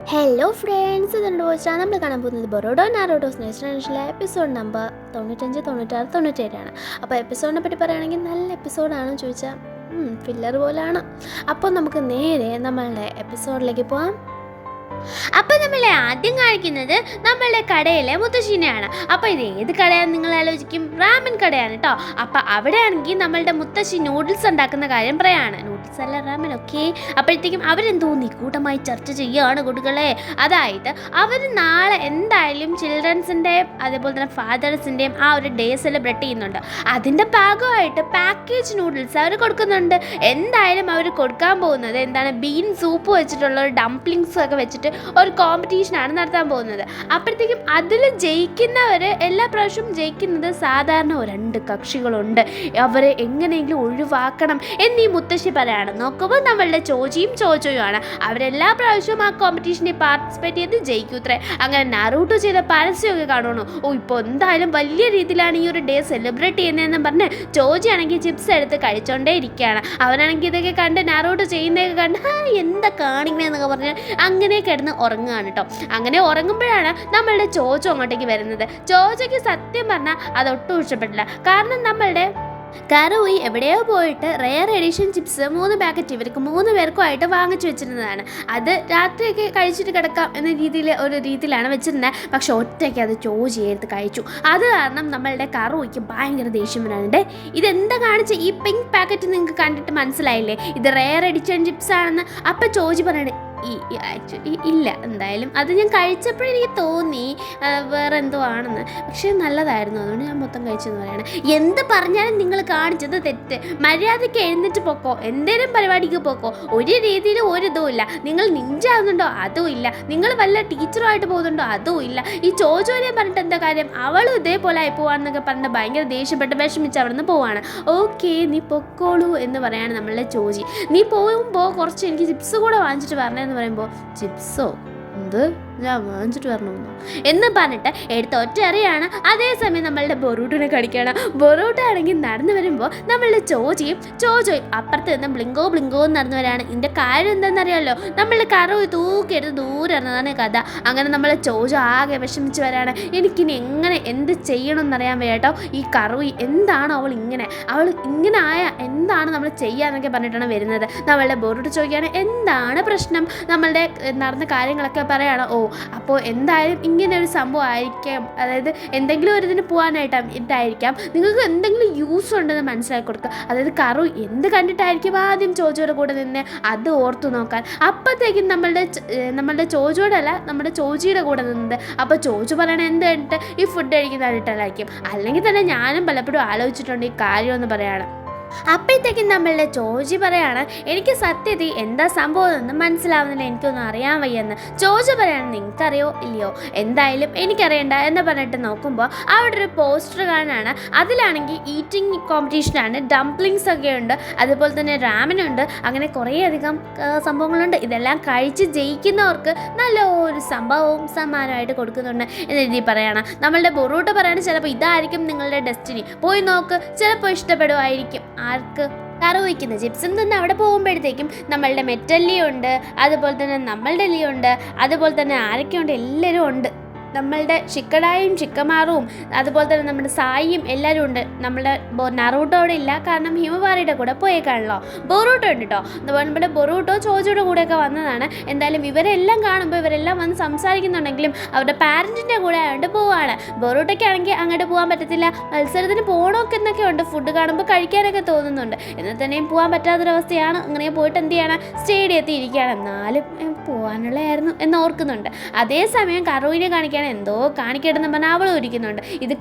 Hello friends, ഇതുണ്ട് വെച്ചാൽ നമ്മൾ കാണാൻ പോകുന്നത് ബൊറോഡോ നാരോഡോസ് നാഷണൽ എപ്പിസോഡ് നമ്പർ 95, 96, 97 അപ്പോൾ എപ്പിസോഡിനെ പറ്റി പറയുകയാണെങ്കിൽ നല്ല എപ്പിസോഡാണെന്ന് ചോദിച്ചാൽ ഫില്ലർ പോലാണ്. അപ്പോൾ നമുക്ക് നേരെ നമ്മളുടെ എപ്പിസോഡിലേക്ക് പോകാം. അപ്പോൾ നമ്മൾ ആദ്യം കാണിക്കുന്നത് നമ്മളുടെ കടയിലെ മുത്തശ്ശീനെയാണ്. അപ്പോൾ ഇത് ഏത് കടയാണെന്ന് നിങ്ങൾ ആലോചിക്കും, റാമൻ കടയാണ് കേട്ടോ. അപ്പോൾ അവിടെ ആണെങ്കിൽ നമ്മളുടെ മുത്തശ്ശി നൂഡിൽസ് ഉണ്ടാക്കുന്ന കാര്യം പറയാണ്. നൂഡിൽസ് അല്ല, റാമൻ. ഓക്കെ, അപ്പോഴത്തേക്കും അവരെന്തോ നിഗൂഢമായി ചർച്ച ചെയ്യുകയാണ് കുട്ടികളെ. അതായത് അവർ നാളെ എന്തായാലും ചിൽഡ്രൻസിൻ്റെയും അതേപോലെ തന്നെ ഫാദേഴ്സിൻ്റെയും ആ ഒരു ഡേ സെലിബ്രേറ്റ് ചെയ്യുന്നുണ്ട്. അതിൻ്റെ ഭാഗമായിട്ട് പാക്കേജ് നൂഡിൽസ് അവർ കൊടുക്കുന്നുണ്ട്. എന്തായാലും അവർ കൊടുക്കാൻ പോകുന്നത് എന്താണ്, ബീൻ സൂപ്പ് വെച്ചിട്ടുള്ള ഒരു ഡംപ്ലിങ്സ് ഒക്കെ വെച്ചിട്ട് ഒരു കോമ്പറ്റീഷനാണ് നടത്താൻ പോകുന്നത്. അപ്പോഴത്തേക്കും അതിൽ ജയിക്കുന്നവർ എല്ലാ പ്രാവശ്യവും ജയിക്കുന്നത് സാധാരണ 2 കക്ഷികളുണ്ട്. അവരെ എങ്ങനെയെങ്കിലും ഒഴിവാക്കണം എന്നീ മുത്തശ്ശി പറയാണ്. നോക്കുമ്പോൾ നമ്മളുടെ ചോജിയും ചോജോയുമാണ്. അവരെല്ലാ പ്രാവശ്യവും ആ കോമ്പറ്റീഷനിൽ പാർട്ടിസിപ്പേറ്റ് ചെയ്ത് ജയിക്കൂത്രേ. അങ്ങനെ നറൂട്ടോ ചെയ്ത പരസ്യമൊക്കെ കാണുന്നു. ഇപ്പോൾ എന്തായാലും വലിയ രീതിയിലാണ് ഈ ഒരു ഡേ സെലിബ്രേറ്റ് ചെയ്യുന്നതെന്ന് പറഞ്ഞ് ചോജി ആണെങ്കിൽ ചിപ്സ് എടുത്ത് കഴിച്ചോണ്ടേ ഇരിക്കുകയാണ്. അവനാണെങ്കിൽ ഇതൊക്കെ കണ്ട് നറൂട്ടോ ചെയ്യുന്നതൊക്കെ കണ്ട് എന്താ കാണിക്കണേന്നൊക്കെ പറഞ്ഞ് അങ്ങനെ കിടന്ന് ഉറങ്ങുകയാണ് കേട്ടോ. അങ്ങനെ ഉറങ്ങുമ്പോഴാണ് നമ്മളുടെ ചോജോ അങ്ങോട്ടേക്ക് വരുന്നത്. ചോജോയ്ക്ക് സത്യം പറഞ്ഞാൽ അതൊട്ടും ഇഷ്ടപ്പെട്ടില്ല. കാരണം നമ്മളുടെ കറുയി എവിടെയോ പോയിട്ട് റെയർ എഡിഷൻ ചിപ്സ് 3 പാക്കറ്റ് ഇവർക്ക് 3 പേർക്കുമായിട്ട് വാങ്ങിച്ചു വെച്ചിരുന്നതാണ്. അത് രാത്രിയൊക്കെ കഴിച്ചിട്ട് കിടക്കാം എന്ന രീതിയിലാണ് വെച്ചിരുന്നത്. പക്ഷെ ഒറ്റയ്ക്ക് അത് ചോജി എടുത്ത് കഴിച്ചു. അത് കാരണം നമ്മളുടെ കറുയിക്ക് ഭയങ്കര ദേഷ്യം വരാനുണ്ട്. ഇതെന്താ കാണിച്ച ഈ പിങ്ക് പാക്കറ്റ് നിങ്ങൾക്ക് കണ്ടിട്ട് മനസ്സിലായില്ലേ, ഇത് റെയർ എഡിഷൻ ചിപ്സ് ആണെന്ന്. അപ്പം ചോജി പറയണേ, ആക്ച്വലി ഇല്ല, എന്തായാലും അത് ഞാൻ കഴിച്ചപ്പോഴെനിക്ക് തോന്നി വേറെ എന്തോ ആണെന്ന്. പക്ഷേ നല്ലതായിരുന്നു, അതുകൊണ്ട് ഞാൻ മൊത്തം കഴിച്ചെന്ന് പറയണം. എന്ത് പറഞ്ഞാലും നിങ്ങൾ കാണിച്ചത് തെറ്റ്. മര്യാദയ്ക്ക് എഴുന്നേറ്റ് പോക്കോ, എന്തേലും പരിപാടിക്ക് പോക്കോ. ഒരു രീതിയിലും ഒരു ഇതും ഇല്ല. നിങ്ങൾ നിഞ്ചാവുന്നുണ്ടോ, അതും ഇല്ല. നിങ്ങൾ വല്ല ടീച്ചറുമായിട്ട് പോകുന്നുണ്ടോ, അതും ഇല്ല. ഈ ചോജോനെ പറഞ്ഞിട്ട് എന്താ കാര്യം, അവളും ഇതേപോലെ ആയി പോവാന്നൊക്കെ പറഞ്ഞിട്ട് ഭയങ്കര ദേഷ്യപ്പെട്ട് വിഷമിച്ച് അവിടെ നിന്ന് പോവാണ്. ഓക്കെ, നീ പൊക്കോളൂ എന്ന് പറയാണ് നമ്മളുടെ ചോജി. നീ പോകുമ്പോൾ കുറച്ച് എനിക്ക് ചിപ്സ് കൂടെ വാങ്ങിച്ചിട്ട് വരണേ എന്ന് പറയുമ്പോൾ, ചിപ്സോ എന്ത്, ഞാൻ വാങ്ങിച്ചിട്ട് വരണമെന്നോ എന്ന് പറഞ്ഞിട്ട് എടുത്ത് ഒറ്റ അറിയാണ്. അതേസമയം നമ്മളുടെ ബൊറൂട്ടിനെ കടിക്കണം. ബൊറൂട്ട് ആണെങ്കിൽ നടന്നു വരുമ്പോൾ നമ്മളുടെ ചോജോയും അപ്പുറത്ത് നിന്ന് ബ്ലിങ്കോ എന്ന് നടന്നു വരാണ്. ഇതിൻ്റെ കാര്യം എന്താണെന്നറിയാമല്ലോ, നമ്മളുടെ കറുവ് തൂക്കിയെടുത്ത് ദൂരെ ഇറങ്ങുന്നതാണ് കഥ. അങ്ങനെ നമ്മളെ ചോജോ ആകെ വിഷമിച്ച് വരാണ്. എനിക്കിനി എന്ത് ചെയ്യണമെന്നറിയാൻ വയ്യാട്ടോ. ഈ കറുവി എന്താണ് അവൾ ഇങ്ങനെ ആയ എന്താണ് നമ്മൾ ചെയ്യാന്നൊക്കെ പറഞ്ഞിട്ടാണ് വരുന്നത്. നമ്മളുടെ ബൊറൂട്ട് ചോദിക്കുകയാണ്, എന്താണ് പ്രശ്നം, നമ്മളുടെ നടന്ന കാര്യങ്ങളൊക്കെ പറയാണ്. അപ്പോൾ എന്തായാലും ഇങ്ങനെ ഒരു സംഭവം ആയിരിക്കാം, അതായത് എന്തെങ്കിലും ഒരു ഇതിന് പോകാനായിട്ടായിരിക്കാം, നിങ്ങൾക്ക് എന്തെങ്കിലും യൂസ് ഉണ്ടെന്ന് മനസ്സിലാക്കി കൊടുക്കുക. അതായത് കറു എന്ത് കണ്ടിട്ടായിരിക്കും ആദ്യം ചോജോയുടെ കൂടെ നിന്ന് അത് ഓർത്തു നോക്കാൻ. അപ്പോഴത്തേക്കും നമ്മളുടെ ചോജോടല്ല, നമ്മുടെ ചോജിയുടെ കൂടെ നിന്നത്. അപ്പോൾ ചോജു പറയണ എന്ത് കണ്ടിട്ട് ഈ ഫുഡ് കഴിക്കുന്ന കണ്ടിട്ടായിരിക്കും. അല്ലെങ്കിൽ തന്നെ ഞാനും പലപ്പോഴും ആലോചിച്ചിട്ടുണ്ട് ഈ കാര്യം എന്ന് പറയാണ്. അപ്പോഴത്തേക്കും നമ്മളുടെ ചോജി പറയാണ്, എനിക്ക് സത്യത്തിൽ എന്താ സംഭവം എന്ന് മനസ്സിലാവുന്നില്ല, എനിക്കൊന്നും അറിയാൻ വയ്യെന്ന്. ചോജി പറയാണ്, നിങ്ങൾക്കറിയോ ഇല്ലയോ, എന്തായാലും എനിക്കറിയണ്ട എന്ന് പറഞ്ഞിട്ട് നോക്കുമ്പോൾ അവിടെ ഒരു പോസ്റ്റർ കാണാനാണ്. അതിലാണെങ്കിൽ ഈറ്റിംഗ് കോമ്പറ്റീഷനാണ്, ഡംപ്ലിങ്സ് ഒക്കെ ഉണ്ട്, അതുപോലെ തന്നെ റാമനുണ്ട്, അങ്ങനെ കുറേയധികം സംഭവങ്ങളുണ്ട്. ഇതെല്ലാം കഴിച്ച് ജയിക്കുന്നവർക്ക് നല്ലൊരു സംഭവവും സമ്മാനമായിട്ട് കൊടുക്കുന്നുണ്ട് എന്ന രീതിയിൽ പറയാണ്. നമ്മളുടെ ബൊറൂട്ടോ പറയാണ്, ചിലപ്പോൾ ഇതായിരിക്കും നിങ്ങളുടെ ഡെസ്റ്റിനി, പോയി നോക്ക്, ചിലപ്പോൾ ഇഷ്ടപ്പെടുമായിരിക്കും. ആർക്ക്, കറുവയ്ക്കുന്ന ചിപ്സും തന്നെ അവിടെ പോകുമ്പോഴത്തേക്കും നമ്മളുടെ മെറ്റല്ലിയുണ്ട്, അതുപോലെ തന്നെ നമ്മളുടെ ലിയുണ്ട്, അതുപോലെ തന്നെ ആരൊക്കെയുണ്ട്, എല്ലാവരും ഉണ്ട്. നമ്മളുടെ ഷിക്കഡായും ഷിക്കമാറും അതുപോലെ തന്നെ നമ്മുടെ സായിയും എല്ലാവരും ഉണ്ട്. നമ്മളുടെ നറൂട്ടോ അവിടെ ഇല്ല, കാരണം ഹിമവാരിയുടെ കൂടെ പോയേക്കാണല്ലോ. ബൊറൂട്ടോ ഉണ്ട് കേട്ടോ. നമ്മുടെ ബൊറൂട്ടോ ചോജോയുടെ കൂടെയൊക്കെ വന്നതാണ്. എന്തായാലും ഇവരെല്ലാം കാണുമ്പോൾ ഇവരെല്ലാം വന്ന് സംസാരിക്കുന്നുണ്ടെങ്കിലും അവരുടെ പാരൻറ്റിൻ്റെ കൂടെ ആയതുകൊണ്ട് പോവാണ്. ബൊറൂട്ടോയ്ക്കാണെങ്കിൽ അങ്ങോട്ട് പോകാൻ പറ്റത്തില്ല, മത്സരത്തിന് പോകണമൊക്കെ എന്നൊക്കെ ഉണ്ട്, ഫുഡ് കാണുമ്പോൾ കഴിക്കാനൊക്കെ തോന്നുന്നുണ്ട്, എന്നാൽ തന്നെയും പോകാൻ പറ്റാത്തൊരവസ്ഥയാണ്. അങ്ങനെ പോയിട്ട് എന്ത് ചെയ്യണം, സ്റ്റേഡിയത്തിൽ ഇരിക്കുകയാണ്. എന്നാലും പോകാനുള്ളതായിരുന്നു എന്ന് ഓർക്കുന്നുണ്ട്. അതേസമയം കറുവിനെ കാണിക്കാൻ എന്തോ കാണിക്കട്ടെന്ന് പറഞ്ഞാൽ അവൾ ഇരിക്കുന്നുണ്ട്. ഇത്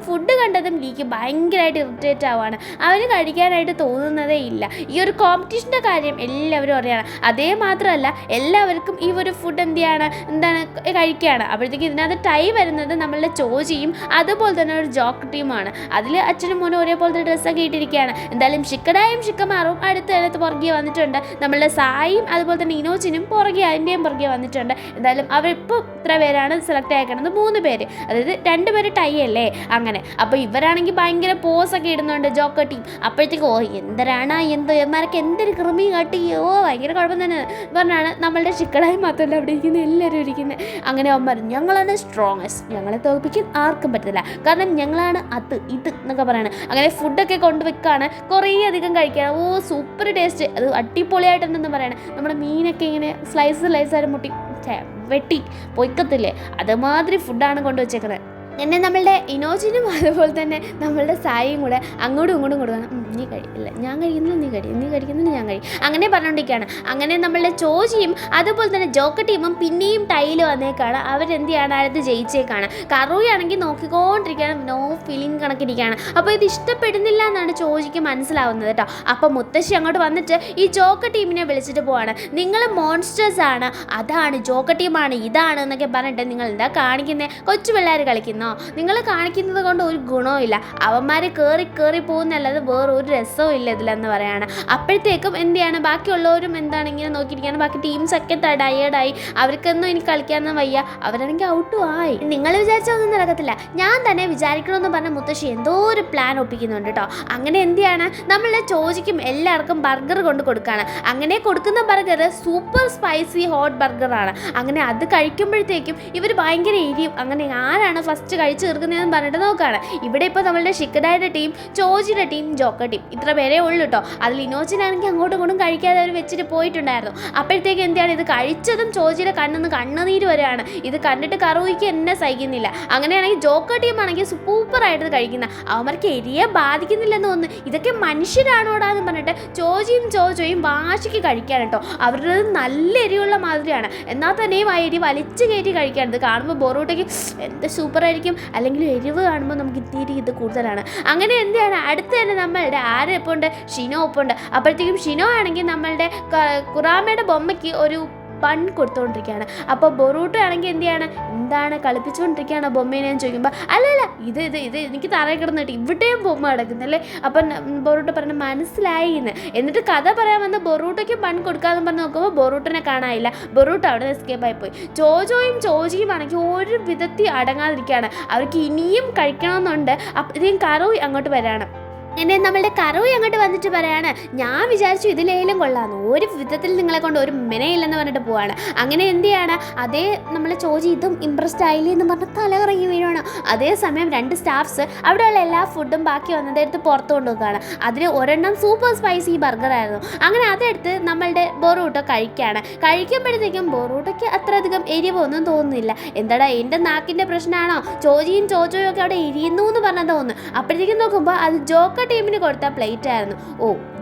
ഫുഡ് കണ്ടതും ലീക്ക് ഭയങ്കരമായിട്ട് ഇറിറ്റേറ്റ് ആവുകയാണ്. അവന് കഴിക്കാനായിട്ട് തോന്നുന്നതേ ഇല്ല. ഈ ഒരു കോമ്പറ്റീഷൻ്റെ കാര്യം എല്ലാവരും അറിയണം. അതേ മാത്രമല്ല എല്ലാവർക്കും ഈ ഒരു ഫുഡ് എന്താണ് കഴിക്കുകയാണ്. അപ്പോഴത്തേക്ക് ഇതിനകത്ത് ടൈ വരുന്നത് നമ്മളുടെ ചോജിയും അതുപോലെ തന്നെ ഒരു ജോക്ക് ടീമാണ്. അതിൽ അച്ഛനും മോനും ഒരേപോലത്തെ ഡ്രസ്സൊക്കെ ഇട്ടിരിക്കുകയാണ്. എന്തായാലും ഷിക്കഡായും ഷിക്കമാറും അടുത്ത് പുറകെ വന്നിട്ടുണ്ട്. നമ്മളുടെ സായിയും അതുപോലെ തന്നെ ഇനോച്ചിനും അതിൻ്റെയും പുറകെ വന്നിട്ടുണ്ട്. എന്തായാലും അവരിപ്പോൾ ഇത്ര പേരാണ് സെലക്ട് സെലക്ട് ആയിക്കിടന്നത് 3 പേര്, അതായത് 2 പേര് ടൈ അല്ലേ അങ്ങനെ. അപ്പോൾ ഇവരാണെങ്കിൽ ഭയങ്കര പോസൊക്കെ ഇടുന്നുണ്ട് ജോക്കർ ടീം. അപ്പോഴത്തേക്കും എന്തരാണ് ഇവന്മാരൊക്കെ എന്തൊരു കൃമി കാട്ടി, ഭയങ്കര കുഴപ്പം തന്നെ പറഞ്ഞാണ് നമ്മളുടെ ചിക്കടായി മാത്രമല്ല അവിടെ ഇരിക്കുന്നത് എല്ലാവരും ഇരിക്കുന്നത്. അങ്ങനെ അവന്മാർ ഞങ്ങളാണ് സ്ട്രോങ്ങസ്റ്റ്, ഞങ്ങളെ തോൽപ്പിക്കാൻ ആർക്കും പറ്റില്ല, കാരണം ഞങ്ങളാണ് അത് ഇത് എന്നൊക്കെ പറയണം. അങ്ങനെ ഫുഡൊക്കെ കൊണ്ടുവെക്കാണ്, കുറേ അധികം കഴിക്കുകയാണ്. സൂപ്പർ ടേസ്റ്റ്, അത് അടിപൊളിയായിട്ടെന്തെന്ന് പറയണം. നമ്മുടെ മീനൊക്കെ ഇങ്ങനെ സ്ലൈസായിട്ട് മുട്ടി വെട്ടി പൊയ്ക്കത്തില്ലേ, അതുമാതിരി ഫുഡാണ് കൊണ്ടുവച്ചേക്കുന്നത്. എന്നെ നമ്മളുടെ ഇനോജിനും അതുപോലെ തന്നെ നമ്മളുടെ സായിയും കൂടെ അങ്ങോട്ടും ഇങ്ങോട്ടും കൊടുക്കണം. നീ കഴിയില്ല, ഞാൻ കഴിക്കുന്നില്ല, നീ കഴിക്കുന്നില്ല, ഞാൻ കഴിയും, അങ്ങനെ പറഞ്ഞുകൊണ്ടിരിക്കുകയാണ്. അങ്ങനെ നമ്മളുടെ ചോജിയും അതുപോലെ തന്നെ ജോക്കർ ടീമും പിന്നെയും ടൈൽ വന്നേക്കാണ്. അവരെന്ത് ചെയ്യാണ്, അടുത്ത് ജയിച്ചേക്കാണ്. കറൂയാണെങ്കിൽ നോക്കിക്കൊണ്ടിരിക്കുകയാണ്, നോ ഫീലിംഗ് കണക്കിരിക്കുകയാണ്. അപ്പോൾ ഇത് ഇഷ്ടപ്പെടുന്നില്ല എന്നാണ് ചോജിക്ക് മനസ്സിലാവുന്നത് കേട്ടോ. അപ്പോൾ മുത്തശ്ശി അങ്ങോട്ട് വന്നിട്ട് ഈ ജോക്കർ ടീമിനെ വിളിച്ചിട്ട് പോവാണ്. നിങ്ങൾ മോൺസ്റ്റേഴ്സ് ആണ്, അതാണ് ജോക്കർ ടീമാണ്, ഇതാണ് എന്നൊക്കെ പറഞ്ഞിട്ട് നിങ്ങൾ എന്താ കാണിക്കുന്നത്, കൊച്ചു പിള്ളേർ കളിക്കുന്നു, നിങ്ങൾ കാണിക്കുന്നത് കൊണ്ട് ഒരു ഗുണവും ഇല്ല, അവന്മാർ കയറി പോകുന്നല്ലാതെ വേറൊരു രസവും ഇല്ല ഇതിലെന്ന് പറയാണ്. അപ്പോഴത്തേക്കും എന്ത് ചെയ്യാണ്, ബാക്കിയുള്ളവരും എന്താണ് ഇങ്ങനെ നോക്കിയിരിക്കുകയാണ്. ബാക്കി ടീംസൊക്കെ ടയേർഡായി, അവർക്കൊന്നും ഇനി കളിക്കാനൊന്നും വയ്യ, അവരാണെങ്കിൽ ഔട്ടും ആയി. നിങ്ങൾ വിചാരിച്ചൊന്നും നടക്കത്തില്ല, ഞാൻ തന്നെ വിചാരിക്കണമെന്ന് പറഞ്ഞ മുത്തശ്ശി എന്തോ ഒരു പ്ലാൻ ഒപ്പിക്കുന്നുണ്ട് കേട്ടോ. അങ്ങനെ എന്ത് ചെയ്യാണ്, നമ്മളുടെ ചോജിക്കും എല്ലാവർക്കും ബർഗർ കൊണ്ട് കൊടുക്കുകയാണ്. അങ്ങനെ കൊടുക്കുന്ന ബർഗർ സൂപ്പർ സ്പൈസി ഹോട്ട് ബർഗറാണ്. അങ്ങനെ അത് കഴിക്കുമ്പോഴത്തേക്കും ഇവർ ഭയങ്കര എരിയും. അങ്ങനെ ആരാണ് ഫസ്റ്റ് കഴിച്ച് തീർക്കുന്നതെന്ന് പറഞ്ഞിട്ട് നോക്കുകയാണ്. ഇവിടെ ഇപ്പോൾ നമ്മളുടെ ഷിക്കഡായുടെ ടീം, ചോജിയുടെ ടീം, ജോക്കർ ടീം, ഇത്ര പേരേ ഉള്ളൂ കേട്ടോ. അതിൽ ഇനോജിനാണെങ്കിൽ അങ്ങോട്ടും ഇങ്ങോട്ടും കഴിക്കാതെ അവർ വെച്ചിട്ട് പോയിട്ടുണ്ടായിരുന്നു. അപ്പോഴത്തേക്ക് എന്താണ്, ഇത് കഴിച്ചതും ചോജിയുടെ കണ്ണിന്ന് കണ്ണുനീര് വരെയാണ്. ഇത് കണ്ടിട്ട് കറൂയ്ക്ക് എന്നെ സഹിക്കുന്നില്ല. അങ്ങനെയാണെങ്കിൽ ജോക്കർ ടീം ആണെങ്കിൽ സൂപ്പറായിട്ട് കഴിക്കുന്ന, അവന്മാർക്ക് എരിയെ ബാധിക്കുന്നില്ലെന്ന് തോന്നുന്നു. ഇതൊക്കെ മനുഷ്യരാണോടാന്ന് പറഞ്ഞിട്ട് ചോജോയും വാശിക്ക് കഴിക്കാൻ കേട്ടോ. അവരുടെ നല്ല എരിയുള്ള മാതിരിയാണ്, എന്നാൽ തന്നെയും ആ എരി വലിച്ചു കയറ്റി കഴിക്കാൻ. ഇത് കാണുമ്പോൾ ബൊറൂട്ടയ്ക്ക് എന്ത് സൂപ്പറായിരിക്കും, അല്ലെങ്കിൽ എരിവ് കാണുമ്പോൾ നമുക്ക് ഇത്തിരി ഇത് കൂടുതലാണ്. അങ്ങനെ എന്താണ്, അടുത്ത് തന്നെ നമ്മളുടെ ആരെപ്പോണ്ട് ഷിനോ ഒപ്പുണ്ട്. അപ്പോഴത്തേക്കും ഷിനോ ആണെങ്കിൽ നമ്മളുടെ കുറാമയുടെ ബൊമ്മയ്ക്ക് ഒരു ബൺ കൊടുത്തുകൊണ്ടിരിക്കുകയാണ്. അപ്പോൾ ബൊറൂട്ടോ ആണെങ്കിൽ എന്താണ് കളിപ്പിച്ചുകൊണ്ടിരിക്കുകയാണ് ബൊമ്മേനെ ചോദിക്കുമ്പോൾ അല്ലല്ല ഇത് എനിക്ക് തറയിൽ കിടന്നിട്ട് ഇവിടെയും ബൊമ്മ കിടക്കുന്നല്ലേ. അപ്പം ബൊറൂട്ടോ പറഞ്ഞ് മനസ്സിലായി എന്ന്. എന്നിട്ട് കഥ പറയാൻ വന്ന് ബൊറൂട്ടോയ്ക്ക് ബൺ കൊടുക്കാമെന്ന് പറഞ്ഞ് നോക്കുമ്പോൾ ബൊറൂട്ടോനെ കാണാനില്ല. ബൊറൂട്ടോ അവിടെ എസ്കേപ്പായി പോയി. ചോജിയും ആണെങ്കിൽ ഒരു വിധത്തിൽ അടങ്ങാതിരിക്കുകയാണ്. അവർക്ക് ഇനിയും കഴിക്കണമെന്നുണ്ട്. അപ്പോഴത്തേക്കും കറൂയി അങ്ങോട്ട് വരാണ്. എന്നെ നമ്മളുടെ കറൂയി അങ്ങോട്ട് വന്നിട്ട് പറയാണ്, ഞാൻ വിചാരിച്ചു ഇതിലേലും കൊള്ളാമെന്ന്, ഒരു വിധത്തിൽ നിങ്ങളെ കൊണ്ട് ഒരു മെനയില്ലെന്ന് പറഞ്ഞിട്ട് പോവാണ്. അങ്ങനെ എന്ത് ചെയ്യാണ്, അതേ നമ്മളെ ചോജി ഇതും ഇമ്പ്രസ്ഡ് ആയില്ലേ എന്ന് പറഞ്ഞ് തലകറങ്ങി വീഴാണ്. അതേസമയം 2 സ്റ്റാഫ്സ് അവിടെയുള്ള എല്ലാ ഫുഡും ബാക്കി വന്നതെടുത്ത് പുറത്ത് കൊണ്ടുപോക്കുകയാണ്. അതിന് ഒരെണ്ണം സൂപ്പർ സ്പൈസി ബർഗറായിരുന്നു. അങ്ങനെ അതെടുത്ത് നമ്മളുടെ ബൊറൂട്ടോ കഴിക്കുമ്പോഴത്തേക്കും ബൊറൂട്ടോയ്ക്ക് അത്രയധികം എരിവൊന്നും തോന്നുന്നില്ല. എന്താടാ എൻ്റെ നാക്കിൻ്റെ പ്രശ്നമാണോ, ചോജിയും ചോജോയും ഒക്കെ അവിടെ എരിയുന്നു എന്ന് പറഞ്ഞാൽ തോന്നുന്നു. അപ്പോഴത്തേക്കും നോക്കുമ്പോൾ അത് ജോക്കർ ടീമിന് കൊടുത്ത പ്ലേറ്റ് ആയിരുന്നു.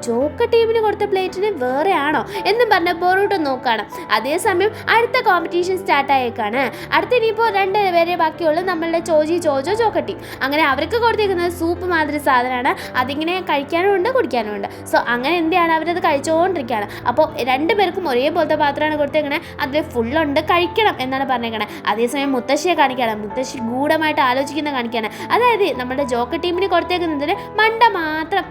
ജോക്കർ ടീമിന് കൊടുത്ത പ്ലേറ്റിന് വേറെ ആണോ എന്നും പറഞ്ഞ ബൊറൂട്ടോ നോക്കുകയാണ്. അതേസമയം അടുത്ത കോമ്പറ്റീഷൻ സ്റ്റാർട്ടായേക്കാണ്. അടുത്ത ഇനിയിപ്പോൾ 2 പേരെ ബാക്കിയുള്ളൂ, നമ്മളുടെ ചോജോ ജോക്കർ ടീം. അങ്ങനെ അവർക്ക് കൊടുത്തേക്കുന്നത് സൂപ്പ് മാതിരി സാധനമാണ്. അതിങ്ങനെ കഴിക്കാനും ഉണ്ട് കുടിക്കാനും ഉണ്ട്. സോ അങ്ങനെ എന്താണ്, അവരത് കഴിച്ചുകൊണ്ടിരിക്കുകയാണ്. അപ്പോൾ 2 പേർക്കും ഒരേപോലത്തെ പാത്രമാണ് കൊടുത്തേക്കണേ, അതിൽ ഫുള്ളുണ്ട്, കഴിക്കണം എന്നാണ് പറഞ്ഞേക്കണേ. അതേസമയം മുത്തശ്ശിയെ കാണിക്കുകയാണ്. മുത്തശ്ശി ഗൂഢമായിട്ട് ആലോചിക്കുന്ന കാണിക്കുകയാണ്. അതായത് നമ്മുടെ ജോക്കർ ടീമിന് കൊടുത്തേക്കുന്നതിന് മണ്ട മാത്രം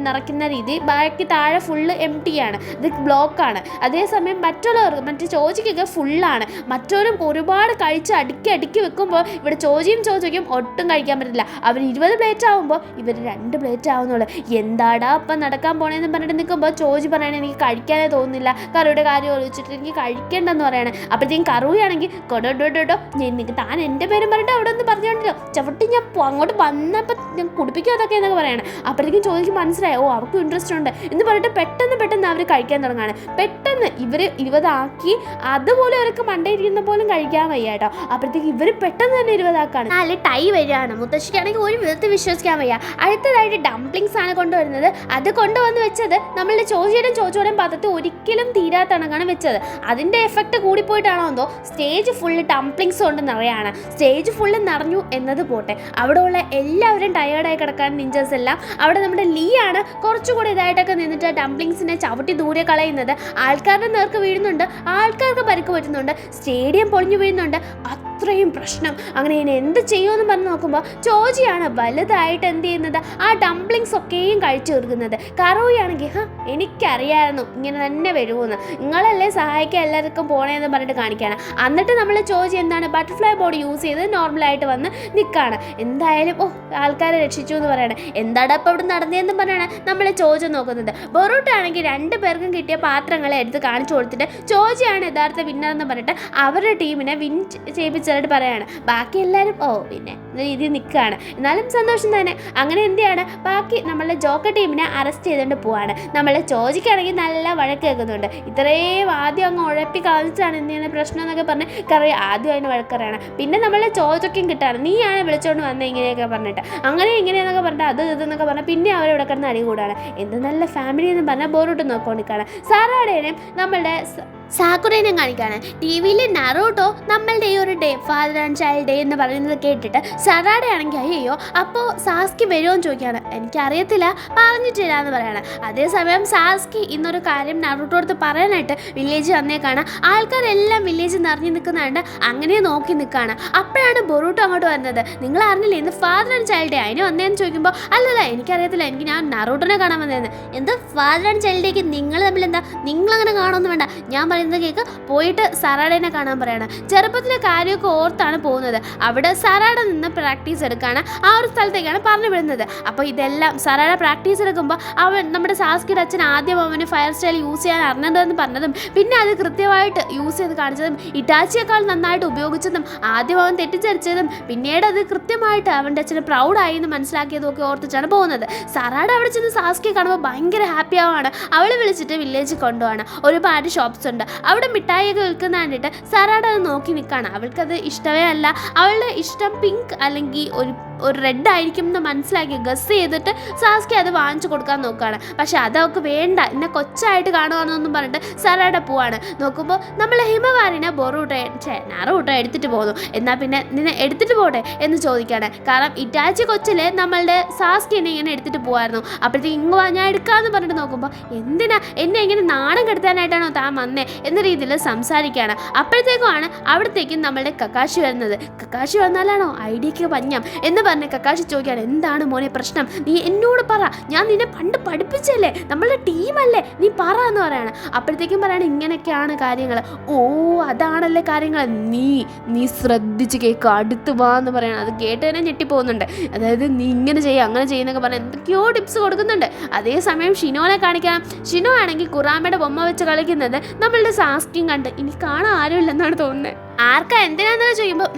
നിറയ്ക്കുന്ന രീതി, ബാക്കി താഴെ ഫുള്ള് എംറ്റിയാണ്, ഇത് ബ്ലോക്കാണ്. അതേസമയം മറ്റു ചോജിക്കൊക്കെ ഫുള്ളാണ്. മറ്റവരും ഒരുപാട് കഴിച്ച് അടുക്കി വെക്കുമ്പോൾ ഇവിടെ ചോജിക്കും ഒട്ടും കഴിക്കാൻ പറ്റില്ല. അവർ 20 പ്ലേറ്റ് ആകുമ്പോൾ ഇവർ 2 പ്ലേറ്റ് ആവുന്നുള്ളൂ. എന്താടാ അപ്പം നടക്കാൻ പോണേന്ന് പറഞ്ഞിട്ട് നിൽക്കുമ്പോൾ ചോജി പറയണേ എനിക്ക് കഴിക്കാനേ തോന്നുന്നില്ല, കറുയുടെ കാര്യം ഒളിച്ചിട്ട് എനിക്ക് കഴിക്കേണ്ടെന്ന് പറയണേ. അപ്പോഴത്തേക്കും കറുയാണെങ്കിൽ കൊടോട്ടോ താൻ എൻ്റെ പേരും പറഞ്ഞിട്ട് അവിടെ ഒന്ന് പറഞ്ഞോണ്ടല്ലോ ചവിട്ടി ഞാൻ അങ്ങോട്ട് വന്നപ്പോൾ ഞാൻ കുടിപ്പിക്കും അതൊക്കെ എന്നൊക്കെ പറയണം. അപ്പോഴത്തേക്കും ചോദിക്കും മനസ്സിലായി, അവർക്ക് ഇൻട്രസ്റ്റ് ഉണ്ട് എന്ന് പറഞ്ഞിട്ട് പെട്ടെന്ന് അവർ കഴിക്കാൻ തുടങ്ങാണ്. പെട്ടെന്ന് ഇവർ 20 ആക്കി, അതുപോലെ അവർക്ക് മണ്ടയിരിക്കുന്ന പോലും കഴിക്കാൻ വയ്യ കേട്ടോ. അപ്പോഴത്തേക്ക് ഇവർ പെട്ടെന്ന് തന്നെ 20 ആക്കാണ്. നാല് ടൈ വരികയാണ്. മുത്തശ്ശിക്കാണെങ്കിൽ ഒരു വിധത്തിൽ വിശ്വസിക്കാൻ വയ്യ. അടുത്തതായിട്ട് ഡംപ്ലിങ്സ് ആണ് കൊണ്ടുവരുന്നത്. അത് കൊണ്ടുവന്ന് വെച്ചത് നമ്മളുടെ ചോജോയുടെയും പാത്രത്തിൽ ഒരിക്കലും തീരാത്തണക്കാണ് വെച്ചത്. അതിൻ്റെ എഫക്റ്റ് കൂടിപ്പോയിട്ടാണോ എന്തോ സ്റ്റേജ് ഫുള്ള് ഡംപ്ലിങ്സ് കൊണ്ട് നിറയാണ്. സ്റ്റേജ് ഫുള്ള് നിറഞ്ഞു എന്നത് പോട്ടെ, അവിടെ ഉള്ള എല്ലാവരും ടയേർഡായി കിടക്കാൻ നിഞ്ചേഴ്സ് എല്ലാം. അവിടെ നമ്മുടെ ലീ ആണ് കുറച്ചുകൂടി ഇതായിട്ടൊക്കെ നിന്നിട്ട് ഡംപ്ലിങ്സിനെ ചവിട്ടി ദൂരെ കളയുന്നത്. ആൾക്കാരുടെ നേർക്ക് വീഴുന്നുണ്ട്, ആൾക്കാർക്ക് പരിക്ക് പറ്റുന്നുണ്ട്, സ്റ്റേഡിയം പൊളിഞ്ഞു വീഴുന്നുണ്ട്. അത്രയും പ്രശ്നം. അങ്ങനെ ഇനി എന്ത് ചെയ്യുമെന്ന് പറഞ്ഞ് നോക്കുമ്പോൾ ചോജിയാണ് വലുതായിട്ട് എന്ത് ചെയ്യുന്നത്, ആ ഡംപ്ലിങ്സ് ഒക്കെയും കഴിച്ചു തീർക്കുന്നത്. കറോയാണെങ്കിൽ എനിക്കറിയായിരുന്നു ഇങ്ങനെ തന്നെ വരുമെന്ന്, നിങ്ങളല്ലേ സഹായിക്കാൻ എല്ലാവർക്കും പോണേന്ന് പറഞ്ഞിട്ട് കാണിക്കുകയാണ്. എന്നിട്ട് നമ്മൾ ചോജി എന്താണ് ബട്ടർഫ്ലൈ ബോർഡ് യൂസ് ചെയ്ത് നോർമലായിട്ട് വന്ന് നിൽക്കുകയാണ്. എന്തായാലും ആൾക്കാരെ രക്ഷിച്ചു എന്ന് പറയണേ. എന്താണ് അപ്പോൾ ഇവിടെ നടന്നതെന്ന് പറയണേ നമ്മളെ ചോജ നോക്കുന്നത്. ബൊറൂട്ടോ ആണെങ്കിൽ 2 പേർക്കും കിട്ടിയ പാത്രങ്ങളെ എടുത്ത് കാണിച്ചു കൊടുത്തിട്ട് ചോജിയാണ് യഥാർത്ഥ വിന്നർ എന്ന് പറഞ്ഞിട്ട് അവരുടെ ടീമിനെ വിൻ ചെയ്യിപ്പിച്ചിട്ട് പറയാണ്. ബാക്കി എല്ലാവരും പിന്നെ രീതിയിൽ നിൽക്കുകയാണ്. എന്നാലും സന്തോഷം തന്നെ. അങ്ങനെ എന്ത് ചെയ്യാണ്, ബാക്കി നമ്മളുടെ ജോക്കർ ടീമിനെ അറസ്റ്റ് ചെയ്തുകൊണ്ട് പോവാണ്. നമ്മളെ ചോദിക്കുകയാണെങ്കിൽ നല്ല വഴക്ക് കേൾക്കുന്നുണ്ട്. ഇത്രയും ആദ്യം അങ്ങ് ഉഴപ്പി കളഞ്ഞിട്ടാണ് എന്ത് ചെയ്യുന്ന പ്രശ്നം എന്നൊക്കെ പറഞ്ഞ് കറി ആദ്യം അതിന് വഴക്കറിയാണ്. പിന്നെ നമ്മളെ ചോദിച്ചൊക്കെയും കിട്ടാണ്, നീയാണ് വിളിച്ചോണ്ട് വന്നത് ഇങ്ങനെയൊക്കെ പറഞ്ഞിട്ട്, അങ്ങനെ ഇങ്ങനെയെന്നൊക്കെ പറഞ്ഞിട്ട് അത് ഇതെന്നൊക്കെ പറഞ്ഞാൽ പിന്നെ അവരിവിടെ കിടന്ന് അടി കൂടാണ്. എന്ത് നല്ല ഫാമിലി എന്ന് പറഞ്ഞാൽ ബോറൂട്ടോ നോക്കിക്കൊണ്ടിരിക്കുകയാണ്. സാറാടേനെയും നമ്മളുടെ സാക്കുറേനെ കാണിക്കാണ്. ടി വിയിൽ നറൂട്ടോ നമ്മളുടെ ഈ ഒരു day father and child day എന്ന് പറയുന്നത് കേട്ടിട്ട് സറാടെ ആണെങ്കിൽ അയ്യോ അപ്പോൾ സാസ്കി വരുമോ എന്ന് ചോദിക്കുകയാണ്. എനിക്കറിയത്തില്ല, പറഞ്ഞിട്ടില്ല എന്ന് പറയാണ്. അതേസമയം സാസ്കി ഇന്നൊരു കാര്യം നറൂട്ടോ അടുത്ത് പറയാനായിട്ട് വില്ലേജ് വന്നേക്കാണ്. ആൾക്കാരെല്ലാം വില്ലേജ് നിറഞ്ഞു നിൽക്കുന്നുണ്ട്. അങ്ങനെ നോക്കി നിൽക്കുകയാണ്. അപ്പോഴാണ് ബൊറൂട്ടോ അങ്ങോട്ട് വരുന്നത്. നിങ്ങൾ അറിഞ്ഞില്ലേ ഇന്ന് ഫാദർ ആൻഡ് ചൈൽഡ് ഡേ, അതിന് വന്നതെന്ന് ചോദിക്കുമ്പോൾ അല്ലല്ല എനിക്കറിയത്തില്ല, ഞാൻ നറൂട്ടോനെ കാണാൻ വന്നതെന്ന്. എന്ത് ഫാദർ ആൻഡ് ചൈൽഡ് ഡേക്ക് നിങ്ങൾ തമ്മിൽ എന്താ, നിങ്ങളങ്ങനെ കാണുമൊന്നും വേണ്ട, ഞാൻ കേക്ക് പോയിട്ട് സറാഡേനെ കാണാൻ പറയാണ്. ചെറുപ്പത്തിലെ കാര്യമൊക്കെ ഓർത്താണ് പോകുന്നത്. അവിടെ സറാഡ നിന്ന് പ്രാക്ടീസ് എടുക്കാണ്. ആ ഒരു സ്ഥലത്തേക്കാണ് പറഞ്ഞു വിടുന്നത്. അപ്പോൾ ഇതെല്ലാം സറാഡ പ്രാക്ടീസ് എടുക്കുമ്പോൾ നമ്മുടെ സാസ്കിയുടെ അച്ഛൻ ആദ്യം അവന് ഫയർ സ്റ്റൈൽ യൂസ് ചെയ്യാൻ അറിഞ്ഞതെന്ന് പറഞ്ഞതും പിന്നെ അത് കൃത്യമായിട്ട് യൂസ് ചെയ്ത് കാണിച്ചതും ഇറ്റാച്ചിയേക്കാൾ നന്നായിട്ട് ഉപയോഗിച്ചതും ആദ്യം അവൻ തെറ്റിദ്ധരിച്ചതും പിന്നീട് അത് കൃത്യമായിട്ട് അവൻ്റെ അച്ഛന് പ്രൗഡായി എന്ന് മനസ്സിലാക്കിയതും ഒക്കെ ഓർത്തിട്ടാണ് പോകുന്നത്. സറാഡ അവിടെ ചെന്ന് സാസ്കിയെ കാണുമ്പോൾ ഭയങ്കര ഹാപ്പി ആവുകയാണ്. അവളെ വിളിച്ചിട്ട് വില്ലേജിൽ കൊണ്ടുപോവാണ്. ഒരുപാട് ഷോപ്സ് ഉണ്ട്, അവിടെ മിഠായിയൊക്കെ വിൽക്കുന്ന കണ്ടിട്ട് സറാഡ അത് നോക്കി നിൽക്കുകയാണ്. അവൾക്കത് ഇഷ്ടമേ അല്ല. അവളുടെ ഇഷ്ടം പിങ്ക് അല്ലെങ്കിൽ ഒരു റെഡ് ആയിരിക്കും എന്ന് മനസ്സിലാക്കി ഗസ് ചെയ്തിട്ട് സാസ്കി അത് വാങ്ങിച്ചു കൊടുക്കാൻ നോക്കുകയാണ്. പക്ഷെ അതവൾക്ക് വേണ്ട, എന്നെ കൊച്ചായിട്ട് കാണുവാണെന്നൊന്നും പറഞ്ഞിട്ട് സറാഡ പോവാണ്. നോക്കുമ്പോൾ നമ്മളെ ഹിമവാരിനെ നറൂട്ടോ എടുത്തിട്ട് പോകുന്നു. എന്നാൽ പിന്നെ നിന്നെ എടുത്തിട്ട് പോട്ടെ എന്ന് ചോദിക്കുകയാണ്. കാരണം ഇറ്റാച്ചി കൊച്ചിലെ നമ്മളുടെ സാസ്കിനെ ഇങ്ങനെ എടുത്തിട്ട് പോകുമായിരുന്നു. അപ്പോഴത്തേക്ക് ഇങ്ങ് ഞാൻ എടുക്കാമെന്ന് പറഞ്ഞിട്ട് നോക്കുമ്പോൾ എന്തിനാ എന്നെ ഇങ്ങനെ നാണം കെടുത്താനായിട്ടാണോ താൻ വന്നേ എന്ന രീതിയിൽ സംസാരിക്കുകയാണ്. അപ്പോഴത്തേക്കുമാണ് അവിടത്തേക്കും നമ്മളുടെ കക്കാശി വരുന്നത്. കക്കാശി വന്നാലാണോ ഐഡിയക്ക് പഞ്ഞം എന്ന് പറഞ്ഞ് കക്കാശി ചോദിക്കുകയാണ്, എന്താണ് മോനെ പ്രശ്നം, നീ എന്നോട് പറ, ഞാൻ നിന്നെ പണ്ട് പഠിപ്പിച്ചല്ലേ, നമ്മളുടെ ടീമല്ലേ, നീ പറ എന്ന് പറയാണ്. അപ്പോഴത്തേക്കും പറയാണ് ഇങ്ങനെയൊക്കെയാണ് കാര്യങ്ങൾ. അതാണല്ലേ കാര്യങ്ങൾ, നീ ശ്രദ്ധിച്ച് കേൾക്കുക, അടുത്ത് വാ എന്ന് പറയണം. അത് കേട്ട് തന്നെ ഞെട്ടിപ്പോകുന്നുണ്ട്. അതായത് നീ ഇങ്ങനെ ചെയ്യുക അങ്ങനെ ചെയ്യുന്നൊക്കെ പറഞ്ഞാൽ എന്തൊക്കെയോ ടിപ്സ് കൊടുക്കുന്നുണ്ട്. അതേസമയം ഷിനോനെ കാണിക്കാം. ഷിനോ ആണെങ്കിൽ കുറാമയുടെ ബൊമ്മ വെച്ച് കളിക്കുന്നത് നമ്മളുടെ സാസ്കിയും കണ്ട് ഇനി കാണാൻ ആരുമില്ലെന്നാണ് തോന്നുന്നത്. ആർക്കാ എന്തിനാന്ന് ചോദിക്കുമ്പോൾ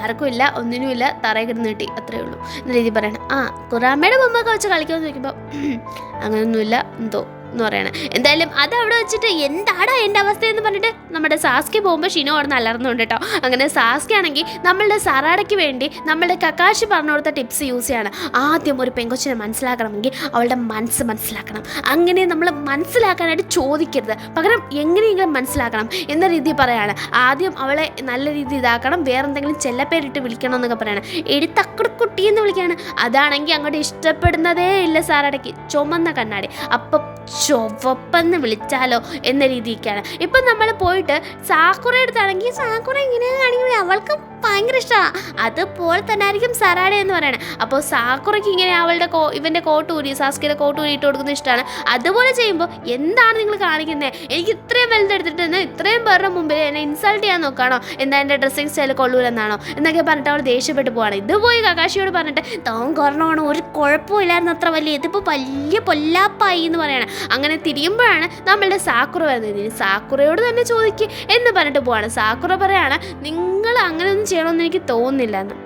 ആർക്കും ഇല്ല, ഒന്നിനുമില്ല, തറയിൽ കിടന്ന് കിട്ടി, അത്രേ ഉള്ളൂ എന്ന രീതി പറയണം. കുറാമയുടെ ബൊമ്മൊക്കെ വെച്ച് കളിക്കുമെന്ന് ചോദിക്കുമ്പോൾ അങ്ങനെയൊന്നുമില്ല എന്തോ എന്ന് പറയണേ. എന്തായാലും അത് അവിടെ വെച്ചിട്ട് എന്താടാ എൻ്റെ അവസ്ഥയെന്ന് പറഞ്ഞിട്ട് നമ്മുടെ സാസ്കി പോകുമ്പോൾ ഷിനോ അവിടെ നിന്ന് അലർന്നുണ്ട് കേട്ടോ. അങ്ങനെ സാസ്കി ആണെങ്കിൽ നമ്മളുടെ സറാഡയ്ക്ക് വേണ്ടി നമ്മളുടെ കക്കാശി പറഞ്ഞു കൊടുത്ത ടിപ്സ് യൂസ് ചെയ്യാണ്. ആദ്യം ഒരു പെങ്കൊച്ചിനെ മനസ്സിലാക്കണമെങ്കിൽ അവളുടെ മനസ്സ് മനസ്സിലാക്കണം. അങ്ങനെ നമ്മൾ മനസ്സിലാക്കാനായിട്ട് ചോദിക്കരുത്, പകരം എങ്ങനെയെങ്കിലും മനസ്സിലാക്കണം എന്ന രീതി പറയാണ്. ആദ്യം അവളെ നല്ല രീതി ഇതാക്കണം, വേറെന്തെങ്കിലും ചെല്ലപ്പേരിട്ട് വിളിക്കണം എന്നൊക്കെ പറയണം. എഴുത്തക്കുട്ടി എന്ന് വിളിക്കുകയാണ്. അതാണെങ്കിൽ അങ്ങോട്ട് ഇഷ്ടപ്പെടുന്നതേ ഇല്ല സാറാടയ്ക്ക്. ചുമന്ന കണ്ണാടി, അപ്പം ചുവപ്പെന്ന് വിളിച്ചാലോ എന്ന രീതിക്കാണ്. ഇപ്പം നമ്മൾ പോയിട്ട് സാക്കുറ എടുത്താണെങ്കിൽ സാക്കുറ ഇങ്ങനെ കാണിക്കുന്നത് അവൾക്ക് ഭയങ്കര ഇഷ്ടമാണ്. അതുപോലെ തന്നെ ആയിരിക്കും സറാഡ എന്ന് പറയണത്. അപ്പോൾ സാക്കുറയ്ക്ക് ഇങ്ങനെ അവളുടെ ഇവൻ്റെ കോട്ടൂരി സാസ്കിയുടെ കോട്ടൂരി ഇട്ട് കൊടുക്കുന്നത് ഇഷ്ടമാണ്. അതുപോലെ ചെയ്യുമ്പോൾ എന്താണ് നിങ്ങൾ കാണിക്കുന്നത്, എനിക്ക് ഇത്രയും വലുതെടുത്തിട്ട് ഇത്രയും പേരുടെ മുമ്പിൽ എന്നെ ഇൻസൾട്ട് ചെയ്യാൻ നോക്കുകയാണോ, എന്താ എൻ്റെ ഡ്രസ്സിങ് സ്റ്റൈൽ കൊള്ളൂലെന്നാണോ എന്നൊക്കെ പറഞ്ഞിട്ട് അവൾ ദേഷ്യപ്പെട്ട് പോവാണ്. ഇത് പോയി കക്കാശിയോട് പറഞ്ഞിട്ട് താൻ കാരണമാണ് ഒരു കുഴപ്പമില്ലായിരുന്നു അത്ര വലിയ, ഇതിപ്പോൾ വലിയ പൊല്ലാപ്പായി എന്ന് പറയണം. അങ്ങനെ തിരിയുമ്പോഴാണ് നമ്മളുടെ സാക്കുറ വരുന്നത്. ഇനി സാക്കുറയോട് തന്നെ ചോദിക്കുക എന്ന് പറഞ്ഞിട്ട് പോവാണ്. സാക്കുറ പറയാണ് നിങ്ങൾ അങ്ങനെയൊന്നും ചെയ്യണമെന്ന് എനിക്ക് തോന്നുന്നില്ല എന്ന്.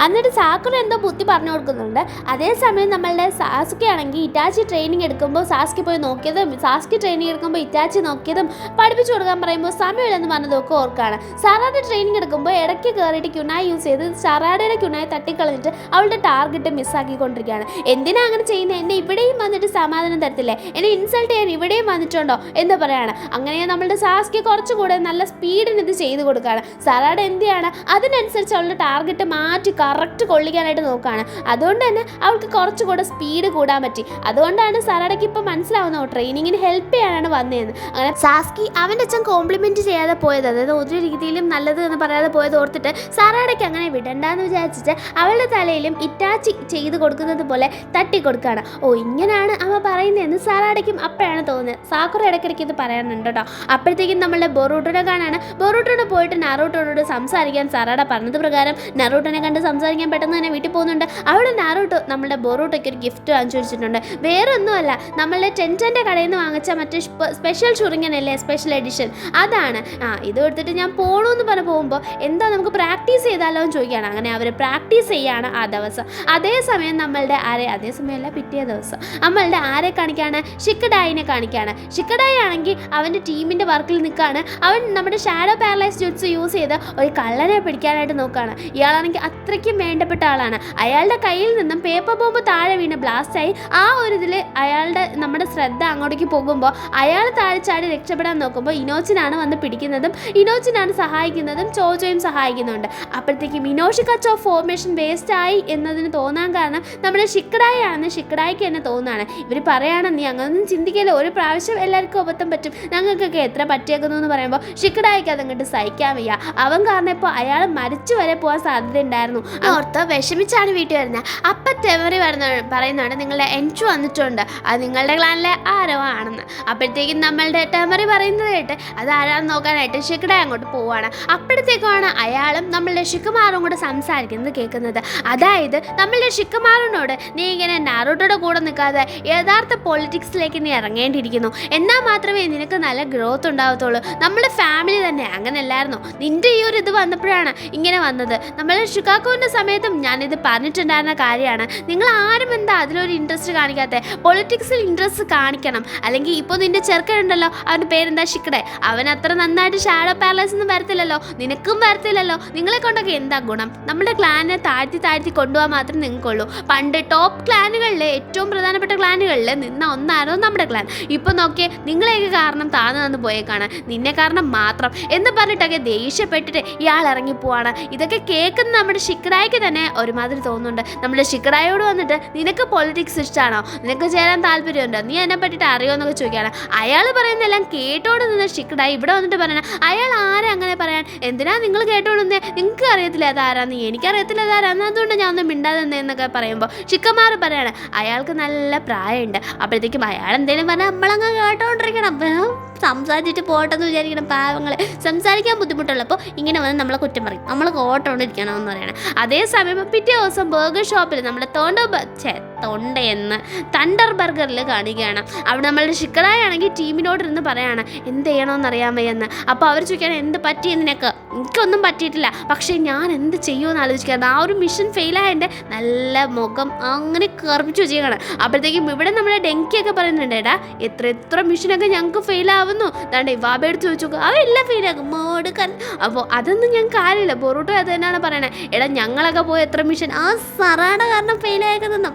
എന്നിട്ട് സാക്കുറ എന്തോ ബുദ്ധി പറഞ്ഞു കൊടുക്കുന്നുണ്ട്. അതേസമയം നമ്മളുടെ സാസ്കി ആണെങ്കിൽ ഇറ്റാച്ചി ട്രെയിനിങ് എടുക്കുമ്പോൾ സാസ്കി പോയി നോക്കിയതും സാസ്കി ട്രെയിനിങ് എടുക്കുമ്പോൾ ഇറ്റാച്ചി നോക്കിയതും പഠിപ്പിച്ചു കൊടുക്കാൻ പറയുമ്പോൾ സമയമില്ലെന്ന് പറഞ്ഞതൊക്കെ ഓർക്കാണ്. സറാഡ ട്രെയിനിങ് എടുക്കുമ്പോൾ ഇടയ്ക്ക് കയറിയിട്ട് ക്യുനായി യൂസ് ചെയ്ത് സറാഡയുടെ ക്യുനായി തട്ടിക്കളഞ്ഞിട്ട് അവളുടെ ടാർഗറ്റ് മിസ്സാക്കിക്കൊണ്ടിരിക്കുകയാണ്. എന്തിനാ അങ്ങനെ ചെയ്യുന്നത്, എന്നെ ഇവിടെയും വന്നിട്ട് സമാധാനം തരത്തില്ലേ, എന്നെ ഇൻസൾട്ട് ചെയ്യാൻ ഇവിടെയും വന്നിട്ടുണ്ടോ എന്ന് പറയാണ്. അങ്ങനെ നമ്മളുടെ സാസ്കി കുറച്ചുകൂടെ നല്ല സ്പീഡിന് ഇത് ചെയ്ത് കൊടുക്കുകയാണ്. സറാഡ എന്ത് ചെയ്യാണ്, അതിനനുസരിച്ച് അവളുടെ ടാർഗറ്റ് മാറ്റി കറക്റ്റ് കൊള്ളിക്കാനായിട്ട് നോക്കുകയാണ്. അതുകൊണ്ട് തന്നെ അവൾക്ക് കുറച്ചുകൂടെ സ്പീഡ് കൂടാൻ പറ്റി. അതുകൊണ്ടാണ് സാറാടയ്ക്ക് ഇപ്പം മനസ്സിലാവുന്നത് ട്രെയിനിങ്ങിന് ഹെൽപ്പ് ചെയ്യാനാണ് വന്നതെന്ന്. അങ്ങനെ സാസ്കി അവൻ്റെ അച്ഛൻ കോംപ്ലിമെൻറ്റ് ചെയ്യാതെ പോയത്, അതായത് ഒരു രീതിയിലും നല്ലത് എന്ന് പറയാതെ പോയത് ഓർത്തിട്ട് സാറാടയ്ക്ക് അങ്ങനെ വിടണ്ടെന്ന് വിചാരിച്ചിട്ട് അവളുടെ തലയിലും ഇറ്റാച്ചി ചെയ്ത് കൊടുക്കുന്നത് പോലെ തട്ടി കൊടുക്കുകയാണ്. ഓ ഇങ്ങനെയാണ് അമ്മ പറയുന്നതെന്ന് സാറാടയ്ക്കും അപ്പോഴാണ് തോന്നുന്നത്. സാക്കുറ ഇടയ്ക്കിടയ്ക്ക് ഇത് പറയാനുണ്ട് കേട്ടോ. അപ്പോഴത്തേക്കും നമ്മളുടെ ബൊറൂട്ടോനെ കാണാണ്. ബൊറൂട്ടോനെ പോയിട്ട് നാറൂട്ടോനോട് സംസാരിക്കാൻ സാറാട പറഞ്ഞത് പ്രകാരം നാറൂട്ടോനെ കണ്ട് സംസാരിക്കാൻ പെട്ടെന്ന് തന്നെ വീട്ടിൽ പോകുന്നുണ്ട്. അവിടെ നാറൂട്ടോ നമ്മളുടെ ബൊറൂട്ടോയ്ക്ക് ഒരു ഗിഫ്റ്റ് വാങ്ങിച്ചു വെച്ചിട്ടുണ്ട്. വേറെ ഒന്നുമല്ല, നമ്മളുടെ ടെൻറ്റൻ്റെ കടയിൽ നിന്ന് വാങ്ങിച്ച മറ്റേ സ്പെഷ്യൽ ഷുറിങ്ങനല്ലേ, സ്പെഷ്യൽ എഡിഷൻ, അതാണ്. ഇത് എടുത്തിട്ട് ഞാൻ പോകണമെന്ന് പറഞ്ഞ് പോകുമ്പോൾ എന്താ നമുക്ക് പ്രാക്ടീസ് ചെയ്താലോ എന്ന് ചോദിക്കുകയാണ്. അങ്ങനെ അവർ പ്രാക്ടീസ് ചെയ്യാണ് ആ ദിവസം. അതേസമയം നമ്മളുടെ അതേസമയമല്ല പിറ്റേ ദിവസം നമ്മളുടെ ആരെ കാണിക്കുകയാണ്, ഷിക്കഡായിനെ കാണിക്കുകയാണ്. ഷിക്കഡായി ആണെങ്കിൽ അവൻ്റെ ടീമിൻ്റെ വർക്കിൽ നിൽക്കുകയാണ്. അവൻ നമ്മുടെ ഷാഡോ പാരലൈസ് ജുട്സ് യൂസ് ചെയ്ത് ഒരു കള്ളനെ പിടിക്കാനായിട്ട് നോക്കുകയാണ്. ഇയാളാണെങ്കിൽ അത്രയ്ക്കും വേണ്ടപ്പെട്ട ആളാണ്. അയാളുടെ കയ്യിൽ നിന്നും പേപ്പർ ബോംബ് താഴെ വീണ് ബ്ലാസ്റ്റായി. ആ ഒരു ഇതിൽ നമ്മുടെ ശ്രദ്ധ അങ്ങോട്ടേക്ക് പോകുമ്പോൾ അയാൾ താഴെ ചാടി രക്ഷപ്പെടാൻ നോക്കുമ്പോൾ ഇനോച്ചിനാണ് വന്ന് പിടിക്കുന്നതും ഇനോച്ചിനാണ് സഹായിക്കുന്നതും ചോജോയും സഹായിക്കുന്നുണ്ട്. അപ്പോഴത്തേക്കും ഇനോഷിക്കച്ചോ ഫോർമേഷൻ വേസ്റ്റ് ആയി എന്നതിന് തോന്നാൻ കാരണം നമ്മുടെ ഷിക്കഡായി ആണെന്ന് ഷിക്കഡായിക്ക് തന്നെ തോന്നുകയാണ്. ഇവർ പറയാണ് നീ അങ്ങനൊന്നും ചിന്തിക്കല്ലോ, ഒരു പ്രാവശ്യം എല്ലാവർക്കും അബദ്ധം പറ്റും, ഞങ്ങൾക്കൊക്കെ എത്ര പറ്റിയേക്കുന്നു എന്ന് പറയുമ്പോൾ ഷിക്കഡായിക്ക് അതങ്ങോട്ട് സഹിക്കാൻ വയ്യ. അവൻ കാരണം ഇപ്പോൾ അയാൾ മരിച്ചു വരെ പോകാൻ സാധ്യത ഉണ്ടായിരുന്നു. ഓർത്ത് വിഷമിച്ചാണ് വീട്ടിൽ വരുന്നത്. അപ്പം തെമറി പറയുന്നുണ്ട് നിങ്ങളുടെ എൻച്ചു വന്നിട്ടുണ്ട്, അത് നിങ്ങളുടെ ക്ലാനിലെ ആരോ ആണെന്ന്. അപ്പോഴത്തേക്കും നമ്മളുടെ ടെമറി പറയുന്നത് കേട്ട് അത് ആരാന്ന് നോക്കാനായിട്ട് ഷിക്കഡായി അങ്ങോട്ട് പോവുകയാണ്. അപ്പോഴത്തേക്കുമാണ് അയാളും നമ്മളുടെ ഷിക്കമാറും കൂടെ സംസാരിക്കുന്നത് കേൾക്കുന്നത്. അതായത് നമ്മളുടെ ഷിക്കമാറിനോട് നീ ഇങ്ങനെ നാറൂട്ടോയുടെ കൂടെ നിൽക്കാതെ യഥാർത്ഥ പൊളിറ്റിക്സിലേക്ക് നീ ഇറങ്ങേണ്ടിയിരിക്കുന്നു, എന്നാൽ മാത്രമേ നിനക്ക് നല്ല ഗ്രോത്ത് ഉണ്ടാവത്തുള്ളൂ. നമ്മുടെ ഫാമിലി തന്നെ അങ്ങനെയല്ലായിരുന്നു, നിന്റെ ഈ ഒരു ഇത് വന്നപ്പോഴാണ് ഇങ്ങനെ വന്നത്. നമ്മൾ ഷിക്കാഗോവിൻ്റെ സമയത്തും ഞാനിത് പറഞ്ഞിട്ടുണ്ടായിരുന്ന കാര്യമാണ്. നിങ്ങൾ ആരും എന്താ അതിലൊരു ഇൻട്രസ്റ്റ് കാണിക്കാത്തത്? പൊളിറ്റിക്സിൽ ഇൻട്രസ്റ്റ് കാണിക്കണം. അല്ലെങ്കിൽ ഇപ്പോൾ നിന്റെ ചെറുക്കനുണ്ടല്ലോ, അവൻ്റെ പേരെന്താ, ഷിക്കഡെ, അവൻ അത്ര നന്നായിട്ട് ഷാഡോ പാരലൈസ് ഒന്നും വരത്തില്ലല്ലോ, നിനക്കും വരത്തില്ലല്ലോ. നിങ്ങളെ കൊണ്ടൊക്കെ എന്താ ഗുണം? നമ്മുടെ ക്ലാനിനെ താഴ്ത്തി കൊണ്ടുപോകാൻ മാത്രമേ നിങ്ങൾക്കുള്ളൂ. പണ്ട് ടോപ്പ് ക്ലാനുകളിലെ ഏറ്റവും പ്രധാനപ്പെട്ട ക്ലാനുകളിൽ നിന്ന ഒന്നായിരുന്നു നമ്മുടെ ക്ലാൻ. ഇപ്പോൾ നോക്കിയേ നിങ്ങളെയൊക്കെ കാരണം താന്നു പോയേക്കാണ്, നിന്നെ കാരണം മാത്രം എന്ന് പറഞ്ഞിട്ടൊക്കെ ദേഷ്യപ്പെട്ടിട്ട് ഇയാൾ ഇറങ്ങിപ്പോവാണ്. ഇതൊക്കെ കേൾക്കുന്ന നമ്മുടെ ഷിക്കഡായിക്ക് തന്നെ ഒരുമാതിരി തോന്നുന്നുണ്ട്. നമ്മുടെ ഷിക്കഡായോട് വന്നിട്ട് നിനക്ക് പൊളിറ്റിക്സ് ഇഷ്ടമാണോ, നിനക്ക് ചേരാൻ താല്പര്യമുണ്ടോ, നീ എന്നെ പറ്റിയിട്ട് അറിയോ എന്നൊക്കെ ചോദിക്കുകയാണ്. അയാൾ പറയുന്നതെല്ലാം കേട്ടോട് നിന്ന് ഷിക്കഡായി ഇവിടെ വന്നിട്ട് പറയണം അയാൾ ആരെ അങ്ങനെ പറയാൻ, എന്തിനാ നിങ്ങൾ കേട്ടോളുന്നേ, നിങ്ങൾക്ക് അറിയത്തില്ല അതാരാന്ന്, എനിക്കറിയത്തില്ല അതാരാന്ന്, അതുകൊണ്ട് ഞാൻ ഒന്നും മിണ്ടാതെ എന്നൊക്കെ പറയുമ്പോൾ ഷിക്കമാർ പറയാണ് അയാൾക്ക് നല്ല പ്രായമുണ്ട്. അപ്പോഴത്തേക്കും അയാൾ എന്തെങ്കിലും പറഞ്ഞാൽ നമ്മളങ്ങ് കേട്ടോണ്ടിരിക്കണം, സംസാരിച്ചിട്ട് പോട്ടെന്ന് വിചാരിക്കണം. പാവങ്ങൾ സംസാരിക്കാൻ ബുദ്ധിമുട്ടുള്ളപ്പോൾ ഇങ്ങനെ വന്ന് നമ്മളെ കുറ്റം പറയും, നമ്മൾ കോട്ടോണ്ടിരിക്കണമെന്ന് പറയണം. അതേസമയം പിറ്റേ ദിവസം ബർഗർ ഷോപ്പിൽ നമ്മുടെ തണ്ടർ ബർഗറിൽ കാണിക്കുകയാണ്. അവിടെ നമ്മളുടെ ഷിക്കഡായി ആണെങ്കിൽ ടീമിനോട് ഇരുന്ന് പറയാണ് എന്ത് ചെയ്യണമെന്ന് അറിയാൻ വയ്യെന്ന്. അപ്പോൾ അവർ ചോദിക്കുകയാണ് എന്ത് പറ്റി നിനക്ക്? എനിക്കൊന്നും പറ്റിയിട്ടില്ല, പക്ഷേ ഞാൻ എന്ത് ചെയ്യുമെന്ന് ആലോചിക്കുകയാണ്. ആ ഒരു മിഷൻ ഫെയിലായതിൻ്റെ നല്ല മുഖം അങ്ങനെ കറുപ്പിച്ച് വെച്ചേക്കാണ്. അപ്പോഴത്തേക്കും ഇവിടെ നമ്മളെ ഡെങ്കിയൊക്കെ പറയുന്നുണ്ട് എടാ എത്ര മിഷനൊക്കെ ഞങ്ങൾക്ക് ഫെയിലാവുന്നു, ദാണ്ട് ഇവാബ എടുത്ത് ചോദിച്ചു അവരെല്ലാം ഫെയിലാക്കും മോടുക്കാൻ. അപ്പോൾ അതൊന്നും ഞങ്ങൾക്ക് കാര്യമില്ല. ബൊറൂട്ടോ അത് തന്നെയാണ് പറയണേ, എടാ ഞങ്ങളൊക്കെ പോയി എത്ര മിഷൻ ആ സറാട കാരണം ഫെയിലായേക്കുന്നു.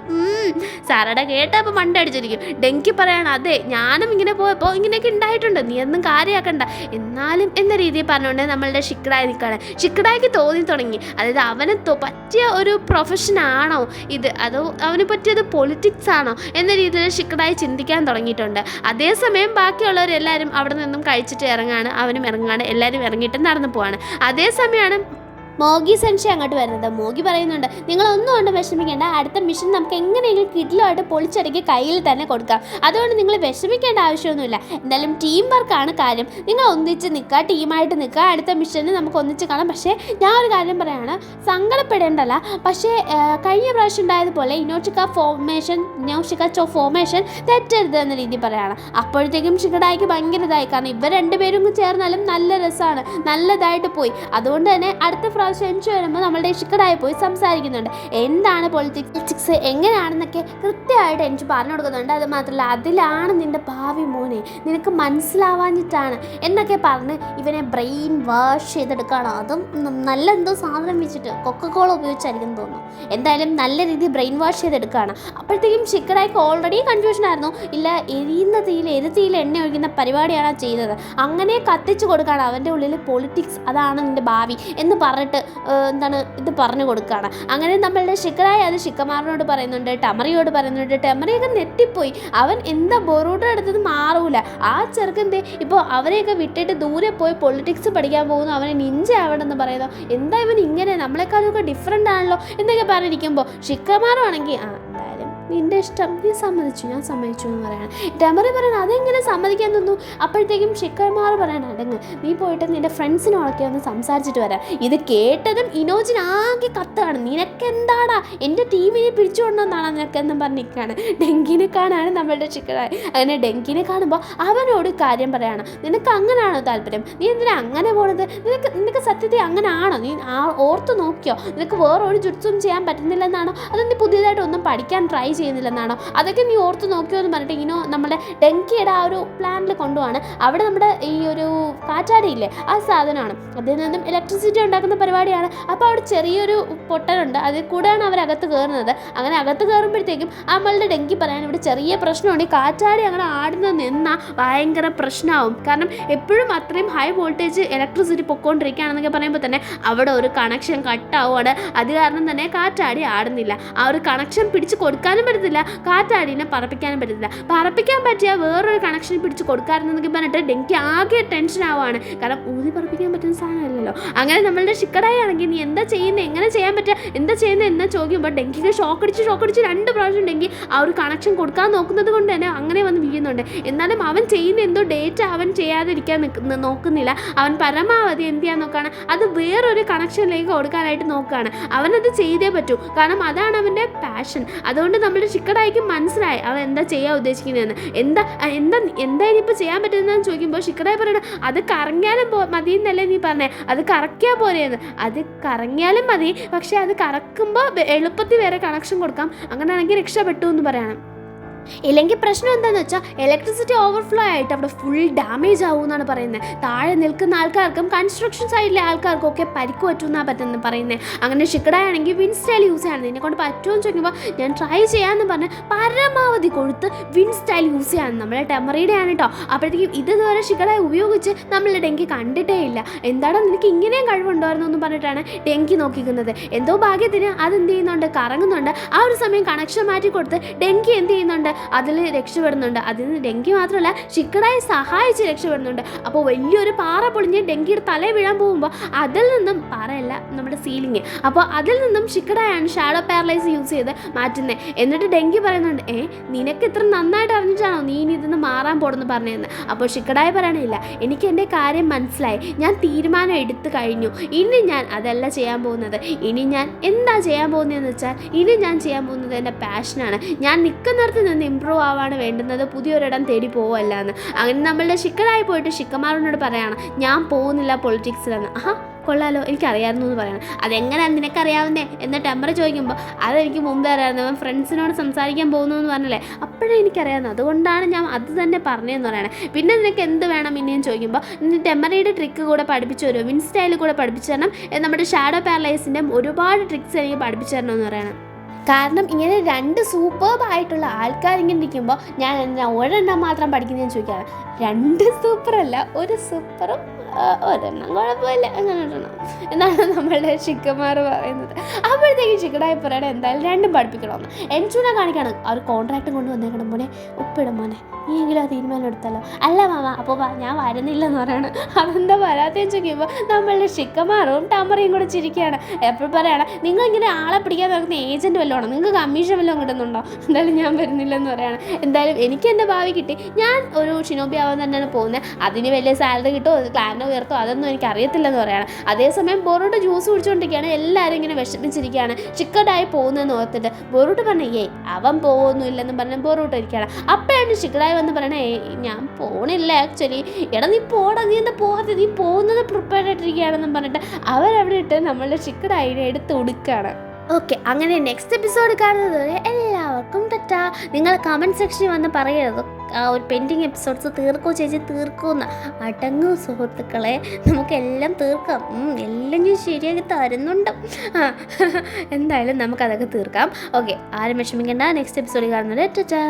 സാറട കേട്ടപ്പോൾ മണ്ടടിച്ചിരിക്കും. ഡെങ്കി പറയാണ് അതെ ഞാനും ഇങ്ങനെ പോയപ്പോൾ ഇങ്ങനെയൊക്കെ ഉണ്ടായിട്ടുണ്ട്, നീ ഒന്നും കാര്യമാക്കണ്ട എന്നാലും എന്ന രീതിയിൽ പറഞ്ഞുകൊണ്ട് നമ്മളുടെ ഷിക്കഡായി നിൽക്കുകയാണ്. ഷിക്കഡായിക്ക് തോന്നി തുടങ്ങി, അതായത് അവന് പറ്റിയ ഒരു പ്രൊഫഷനാണോ ഇത്, അതോ അവന് പറ്റിയത് പൊളിറ്റിക്സ് ആണോ എന്ന രീതിയിൽ ഷിക്കഡായി ചിന്തിക്കാൻ തുടങ്ങിയിട്ടുണ്ട്. അതേസമയം ബാക്കിയുള്ളവരെല്ലാവരും അവിടെ നിന്നും കഴിച്ചിട്ട് ഇറങ്ങാണ്, അവനും ഇറങ്ങാണ്, എല്ലാവരും ഇറങ്ങിയിട്ട് നടന്നു പോവാണ്. അതേസമയമാണ് മോഗി സെൻഷി അങ്ങോട്ട് വരുന്നത്. മോഗി പറയുന്നുണ്ട് നിങ്ങളൊന്നും കൊണ്ട് വിഷമിക്കേണ്ട, അടുത്ത മിഷൻ നമുക്ക് എങ്ങനെയെങ്കിലും കിഡിലുമായിട്ട് പൊളിച്ചടക്കി കയ്യിൽ തന്നെ കൊടുക്കാം, അതുകൊണ്ട് നിങ്ങൾ വിഷമിക്കേണ്ട ആവശ്യമൊന്നുമില്ല. എന്തായാലും ടീം വർക്കാണ് കാര്യം, നിങ്ങൾ ഒന്നിച്ച് നിൽക്കുക, ടീമായിട്ട് നിൽക്കുക, അടുത്ത മിഷന് നമുക്ക് ഒന്നിച്ച് കാണാം. പക്ഷേ ഞാൻ ഒരു കാര്യം പറയാണ്, സങ്കടപ്പെടേണ്ടല്ല. പക്ഷേ കഴിഞ്ഞ പ്രാവശ്യം ഉണ്ടായതുപോലെ ഇനോഷിക്ക ഫോർമേഷൻ തെറ്റരുത് എന്ന രീതി പറയാണ്. അപ്പോഴത്തേക്കും ഷിക്കഡായിക്ക് ഭയങ്കര ഇതായി, കാരണം ഇവർ രണ്ടുപേരും ചേർന്നാലും നല്ല രസമാണ്, നല്ലതായിട്ട് പോയി. അതുകൊണ്ട് തന്നെ അടുത്ത പ്രാവശ്യം എൻജു വരുമ്പോൾ നമ്മളുടെ ഷിക്കഡായി പോയി സംസാരിക്കുന്നുണ്ട്, എന്താണ് പൊളിറ്റിക്സ് എങ്ങനെയാണെന്നൊക്കെ കൃത്യമായിട്ട് എൻജു പറഞ്ഞു കൊടുക്കുന്നുണ്ട്. അത് മാത്രമല്ല അതിലാണ് നിൻ്റെ ഭാവി മോനെ, നിനക്ക് മനസ്സിലാവാഞ്ഞിട്ടാണ് എന്നൊക്കെ പറഞ്ഞ് ഇവനെ ബ്രെയിൻ വാഷ് ചെയ്തെടുക്കുകയാണ്. അതും നല്ല എന്തോ സാധനം വെച്ചിട്ട് കൊക്കക്കോള ഉപയോഗിച്ചായിരിക്കും തോന്നുന്നു. എന്തായാലും നല്ല രീതിയിൽ ബ്രെയിൻ വാഷ് ചെയ്തെടുക്കുകയാണ്. അപ്പോഴത്തേക്കും ഷിക്കഡായിക്ക് ഓൾറെഡി കൺഫ്യൂഷൻ ആയിരുന്നു, ഇല്ല എരിയുന്ന തീയിൽ എണ്ണ ഒഴിക്കുന്ന പരിപാടിയാണ് ചെയ്തത്, അങ്ങനെ കത്തിച്ചു കൊടുക്കുകയാണ്. അവൻ്റെ ഉള്ളിൽ പൊളിറ്റിക്സ് അതാണ് നിൻ്റെ ഭാവി എന്ന് പറഞ്ഞിട്ട് അങ്ങോട്ട് എന്താണ് ഇത് പറഞ്ഞു കൊടുക്കുകയാണ്. അങ്ങനെ നമ്മളുടെ ഷിക്കറായി അത് ഷിക്കമാറിനോട് പറയുന്നുണ്ട്, ടമറിയോട് പറയുന്നുണ്ട്. ടമറിയൊക്കെ നെറ്റിപ്പോയി. അവൻ എന്താ ബൊറൂട്ട എടുത്തത് മാറൂല. ആ ചെറുക്കൻ്റെ ഇപ്പോൾ അവരെയൊക്കെ വിട്ടിട്ട് ദൂരെ പോയി പൊളിറ്റിക്സ് പഠിക്കാൻ പോകുന്നു, അവനെ നിഞ്ച ആവണമെന്ന് പറയുന്നു. എന്താ ഇവൻ ഇങ്ങനെ, നമ്മളെക്കാളൊക്കെ ഡിഫറെൻ്റ് ആണല്ലോ എന്നൊക്കെ പറഞ്ഞിരിക്കുമ്പോൾ ഷിക്കമാറുവാണെങ്കിൽ എന്തായാലും നിൻ്റെ ഇഷ്ടം, നീ സമ്മതിച്ചു, ഞാൻ സമ്മതിച്ചു എന്ന് പറയണം. ടമറി പറയണം അതെങ്ങനെ സമ്മതിക്കാൻ തന്നു. അപ്പോഴത്തേക്കും ഷിക്കമാർ പറയണം അടങ്ങ്, നീ പോയിട്ട് നിൻ്റെ ഫ്രണ്ട്സിനോടൊക്കെ ഒന്ന് സംസാരിച്ചിട്ട് വരാം. ഇത് കേട്ടതും ഇനോജിനാകെ കത്താണ്, നിനക്കെന്താടാ എൻ്റെ ടീമിനെ പിടിച്ചുകൊണ്ടോന്നാണ് നിനക്കെന്നും പറഞ്ഞിരിക്കുകയാണ്. ഡെങ്കിനെ കാണാണ് നമ്മളുടെ ഷിക്കറായി. അങ്ങനെ ഡെങ്കിനെ കാണുമ്പോൾ അവനോട് കാര്യം പറയണം, നിനക്ക് അങ്ങനെയാണോ താല്പര്യം, നീ എന്തിനാ അങ്ങനെ പോണത്, നിനക്ക് സത്യത്തിൽ അങ്ങനെ ആണോ, നീ ഓർത്ത് നോക്കിയോ, നിനക്ക് വേറൊരു ജുട്സും ചെയ്യാൻ പറ്റുന്നില്ലെന്നാണോ, അതോ നീ പുതിയതായിട്ട് ഒന്നും പഠിക്കാൻ ട്രൈ ചെയ്യുന്നില്ലെന്നാണോ, അതൊക്കെ നീ ഓർത്ത് നോക്കിയോ എന്ന് പറഞ്ഞിട്ട് ഇനോ നമ്മുടെ ഡെങ്കിയുടെ ആ ഒരു പ്ലാനിൽ കൊണ്ടുപോവാണ്. അവിടെ നമ്മുടെ ഈ ഒരു കാറ്റാടിയില്ലേ ആ സാധനമാണ്, അതിൽ നിന്നും ഇലക്ട്രിസിറ്റി ഉണ്ടാക്കുന്ന പരിപാടിയാണ്. അപ്പോൾ അവിടെ ചെറിയൊരു പൊട്ടലുണ്ട്, അതിൽ കൂടെയാണ് അവരകത്ത് കയറുന്നത്. അങ്ങനെ അകത്ത് കയറുമ്പോഴത്തേക്കും നമ്മളുടെ ഡെങ്കി പറയാൻ ഇവിടെ ചെറിയ പ്രശ്നമുണ്ട്, ഈ കാറ്റാടി അങ്ങനെ ആടുന്നത് നിന്നാൽ ഭയങ്കര പ്രശ്നമാവും. കാരണം എപ്പോഴും അത്രയും ഹൈ വോൾട്ടേജ് ഇലക്ട്രിസിറ്റി പൊക്കോണ്ടിരിക്കുകയാണെന്നൊക്കെ പറയുമ്പോൾ തന്നെ അവിടെ ഒരു കണക്ഷൻ കട്ടാവുകയാണ്. അത് കാരണം തന്നെ കാറ്റാടി ആടുന്നില്ല. ആ ഒരു കണക്ഷൻ പിടിച്ച് കൊടുക്കാനും പറ്റത്തില്ല, കാറ്റാടിനെ പറപ്പിക്കാനും പറ്റത്തില്ല. പറപ്പിക്കാൻ പറ്റിയ വേറൊരു കണക്ഷൻ പിടിച്ച് കൊടുക്കാറുണ്ടെന്നൊക്കെ പറഞ്ഞിട്ട് ഡെങ്കി ആകെ ടെൻഷൻ ആവുകയാണ്. കാരണം ഊതി പറപ്പിക്കാൻ പറ്റുന്ന സാധനമല്ലല്ലോ. അങ്ങനെ നമ്മളുടെ ഷിക്കറായി ആണെങ്കിൽ നീ എന്താ ചെയ്യുന്നത്, എങ്ങനെ ചെയ്യാൻ പറ്റുക, എന്താ ചെയ്യുന്നത് എന്ന് ചോദിക്കുമ്പോൾ ഡെങ്കിക്ക് ഷോക്കടിച്ച് 2 പ്രാവശ്യം ഡെങ്കി ആ ഒരു കണക്ഷൻ കൊടുക്കാൻ നോക്കുന്നത് കൊണ്ട് തന്നെ അങ്ങനെ വന്ന് വീഴുന്നുണ്ട്. എന്നാലും അവൻ ചെയ്യുന്ന എന്തോ ഡേറ്റ് അവൻ ചെയ്യാതിരിക്കാൻ നോക്കുന്നില്ല. അവൻ പരമാവധി എന്ത് ചെയ്യാൻ നോക്കുകയാണ്, അത് വേറൊരു കണക്ഷനിലേക്ക് കൊടുക്കാനായിട്ട് നോക്കുകയാണ്. അവനത് ചെയ്തേ പറ്റൂ, കാരണം അതാണ് അവൻ്റെ പാഷൻ. അതുകൊണ്ട് നമ്മുടെ ഷിക്കറായിക്ക് മനസ്സിലായി അവൻ എന്താ ചെയ്യാൻ ഉദ്ദേശിക്കുന്നതെന്ന്. എന്താ ഇനിയിപ്പോൾ ചെയ്യാൻ പറ്റുന്നതെന്ന് ചോദിക്കുമ്പോൾ ഷിക്കറായി പറയണം അത് കറങ്ങിയാലും മതി എന്നല്ലേ നീ പറഞ്ഞേ, അത് കറക്കിയാൽ പോരെയെന്ന്. അത് കറങ്ങിയാലും മതി, പക്ഷെ അത് കറക്കുമ്പോൾ എളുപ്പത്തിൽ വേറെ കണക്ഷൻ കൊടുക്കാം, അങ്ങനെയാണെങ്കിൽ രക്ഷപ്പെട്ടു എന്ന് പറയണം. ഇല്ലെങ്കിൽ പ്രശ്നം എന്താണെന്ന് വെച്ചാൽ ഇലക്ട്രിസിറ്റി ഓവർഫ്ലോ ആയിട്ട് അവിടെ ഫുൾ ഡാമേജ് ആവും എന്നാണ് പറയുന്നത്. താഴെ നിൽക്കുന്ന ആൾക്കാർക്കും കൺസ്ട്രക്ഷൻ സൈഡിലെ ആൾക്കാർക്കും ഒക്കെ പരിക്ക് പറ്റുമെന്നാണ് പറ്റുന്നത് പറയുന്നത്. അങ്ങനെ ഷിക്കടായാണെങ്കിൽ വിൻ സ്റ്റൈൽ യൂസ് ചെയ്യണം, നിന്നെ കൊണ്ട് പറ്റുമെന്ന് ചോദിക്കുമ്പോൾ ഞാൻ ട്രൈ ചെയ്യാമെന്ന് പറഞ്ഞ് പരമാവധി കൊടുത്ത് വിൻ സ്റ്റൈൽ യൂസ് ചെയ്യണം. നമ്മളെ ടെമറിയുടെ ആണ് കേട്ടോ. അപ്പോഴത്തേക്കും ഇതുവരെ ഷിക്കടായി ഉപയോഗിച്ച് നമ്മൾ ഡെങ്കി കണ്ടിട്ടേ ഇല്ല. എന്താണോ നിനക്ക് ഇങ്ങനെയും കഴിവുണ്ടായിരുന്നു എന്ന് പറഞ്ഞിട്ടാണ് ഡെങ്കി നോക്കിക്കുന്നത്. എന്തോ ഭാഗ്യത്തിന് അതെന്ത് ചെയ്യുന്നുണ്ട്, കറങ്ങുന്നുണ്ട്. ആ ഒരു സമയം കണക്ഷൻ മാറ്റി കൊടുത്ത് ഡെങ്കി എന്ത് ചെയ്യുന്നുണ്ട്, അതിൽ രക്ഷപ്പെടുന്നുണ്ട്. അതിന് ഡെങ്കി മാത്രമല്ല ഷിക്കടായി സഹായിച്ച് രക്ഷപ്പെടുന്നുണ്ട്. അപ്പോൾ വലിയൊരു പാറ പൊളിഞ്ഞ് ഡെങ്കിയുടെ തല വീഴാൻ പോകുമ്പോൾ അതിൽ നിന്നും, പാറയല്ല നമ്മുടെ സീലിംഗ്, അപ്പോൾ അതിൽ നിന്നും ഷിക്കടായാണ് ഷാഡോ പാരലൈസ് യൂസ് ചെയ്ത് മാറ്റുന്നത്. എന്നിട്ട് ഡെങ്കി പറയുന്നുണ്ട് നിനക്ക് ഇത്ര നന്നായിട്ട് അറിഞ്ഞിട്ടാണോ നീ ഇനി ഇതൊന്ന് മാറാൻ പോടെന്ന് പറഞ്ഞതെന്ന്. അപ്പോൾ ഷിക്കടായി പറയണില്ല, എനിക്ക് എൻ്റെ കാര്യം മനസ്സിലായി, ഞാൻ തീരുമാനം എടുത്തു കഴിഞ്ഞു, ഇനി ഞാൻ അതല്ല ചെയ്യാൻ പോകുന്നത്. ഇനി ഞാൻ എന്താ ചെയ്യാൻ പോകുന്നതെന്ന് വെച്ചാൽ ഇനി ഞാൻ ചെയ്യാൻ പോകുന്നത് എൻ്റെ പാഷനാണ്. ഞാൻ നിൽക്കുന്നിടത്ത് നിന്ന് ഇമ്പ്രൂവ് ആവാണ് വേണ്ടുന്നത്, പുതിയൊരിടം തേടി പോവല്ല എന്ന്. അങ്ങനെ നമ്മളുടെ ഷിക്കറായി പോയിട്ട് ഷിക്കമാറിനോട് പറയാണ് ഞാൻ പോകുന്നില്ല പൊളിറ്റിക്സിലെന്ന്. കൊള്ളാലോ, എനിക്കറിയാമായിരുന്നു എന്ന് പറയണം. അതെങ്ങനെയാണ് നിനക്കറിയാവുന്നേ എന്ന് ടെമ്പറ് ചോദിക്കുമ്പോൾ അതെനിക്ക് മുമ്പേ അറിയാമായിരുന്നു, അവൻ ഫ്രണ്ട്സിനോട് സംസാരിക്കാൻ പോകുന്നു എന്ന് പറഞ്ഞല്ലേ, അപ്പോഴേ എനിക്കറിയാവുന്നത്, അതുകൊണ്ടാണ് ഞാൻ അത് തന്നെ പറഞ്ഞതെന്ന് പറയണം. പിന്നെ നിനക്ക് എന്ത് വേണം ഇനിയും ചോദിക്കുമ്പോൾ ടെമ്പറിയുടെ ട്രിക്ക് കൂടെ പഠിപ്പിച്ചു തരുമോ, വിൻ സ്റ്റൈൽ കൂടെ പഠിപ്പിച്ചു തരണം, നമ്മുടെ ഷാഡോ പാരലൈസിൻ്റെ ഒരുപാട് ട്രിക്സ് എനിക്ക് പഠിപ്പിച്ചു തരണമെന്ന് പറയണം. കാരണം ഇങ്ങനെ 2 സൂപ്പർബായിട്ടുള്ള ആൾക്കാരിങ്ങനെ ഇരിക്കുമ്പോൾ ഞാൻ ഒരെണ്ണം മാത്രം പഠിക്കുന്നതെന്ന് ചോദിക്കുകയാണ്. 2 സൂപ്പറല്ല, ഒരു സൂപ്പറും ഒരെണ്ണം കുഴപ്പമില്ല, അങ്ങനെ ഇടണം എന്നാണ് നമ്മളുടെ ഷിക്കമാർ പറയുന്നത്. അപ്പോഴത്തേക്കും ഷിക്കടായി പറയണം എന്തായാലും 2 പഠിപ്പിക്കണമെന്ന്. എൻചൂനെ കാണിക്കണം, ആ ഒരു കോൺട്രാക്ട് കൊണ്ട് വന്നേക്കണം, മോനെ ഒപ്പിടും മോനെ, നീ എങ്കിലും ആ തീരുമാനം എടുത്തല്ലോ. അല്ല മാമ അപ്പോൾ ഞാൻ വരുന്നില്ലെന്ന് പറയണം. അതെന്താ വരാത്തേന്ന് ചോദിക്കുമ്പോൾ നമ്മളുടെ ഷിക്കമാറും ടമറിയും കൂടെ ചിരിക്കുകയാണ്. എപ്പോഴും പറയണം നിങ്ങളിങ്ങനെ ആളെ പിടിക്കാൻ നടക്കുന്ന ഏജൻറ്റ് വല്ലതും, നിങ്ങൾക്ക് കമ്മീഷൻ വല്ലതും കിട്ടുന്നുണ്ടോ, എന്തായാലും ഞാൻ വരുന്നില്ലെന്ന് പറയണം. എന്തായാലും എനിക്ക് എൻ്റെ ഭാവി കിട്ടി, ഞാൻ ഒരു ഷിനോബി ആവാൻ തന്നെയാണ് പോകുന്നത്. അതിന് വലിയ സാലറി കിട്ടുമോ, ക്ലാനോ ഉയർത്തോ അതൊന്നും എനിക്ക് അറിയത്തില്ലെന്ന് പറയണം. അതേസമയം ബൊറൂട്ട ജ്യൂസ് കുടിച്ചുകൊണ്ടിരിക്കുകയാണ്, എല്ലാവരും ഇങ്ങനെ വിഷമിച്ചിരിക്കുകയാണ് ഷിക്കടായി പോകുന്നതെന്ന് ഓർത്തിട്ട്. ബൊറൂട്ട പറഞ്ഞേ അവൻ പോകുന്നില്ലെന്ന് പറഞ്ഞ് ബൊറൂട്ട ഇരിക്കുകയാണ്. അപ്പോഴാണ് ഷിക്കടായി വന്ന് പറയണേ ഞാൻ പോണില്ല ആക്ച്വലി. എടാ നീ പോടാ, നീ എന്താ പോകാതെ, നീ പോകുന്നത് പ്രിപ്പയർഡ് ആയിട്ടിരിക്കുകയാണെന്നും പറഞ്ഞിട്ട് അവരവിടെ ഇട്ട് നമ്മളുടെ ഷിക്കടായിനെ എടുത്ത് ഉടുക്കുകയാണ്. ഓക്കെ, അങ്ങനെ നെക്സ്റ്റ് എപ്പിസോഡ് കാണുന്നത് വരെ എല്ലാവർക്കും ടാറ്റാ. നിങ്ങൾ കമൻറ്റ് സെക്ഷനിൽ വന്ന് പറയരുത് ആ ഒരു പെൻഡിങ് എപ്പിസോഡ്സ് തീർക്കോ ചേച്ചി തീർക്കുമെന്ന്. അടങ്ങൂ സുഹൃത്തുക്കളെ, നമുക്കെല്ലാം തീർക്കാം, എല്ലാം ഞാൻ ശരിയാക്കി തരുന്നുണ്ട്. എന്തായാലും നമുക്കതൊക്കെ തീർക്കാം. ഓക്കെ, ആരും വിഷമിക്കേണ്ട, നെക്സ്റ്റ് എപ്പിസോഡിൽ കാണുന്നത് ടാറ്റാ.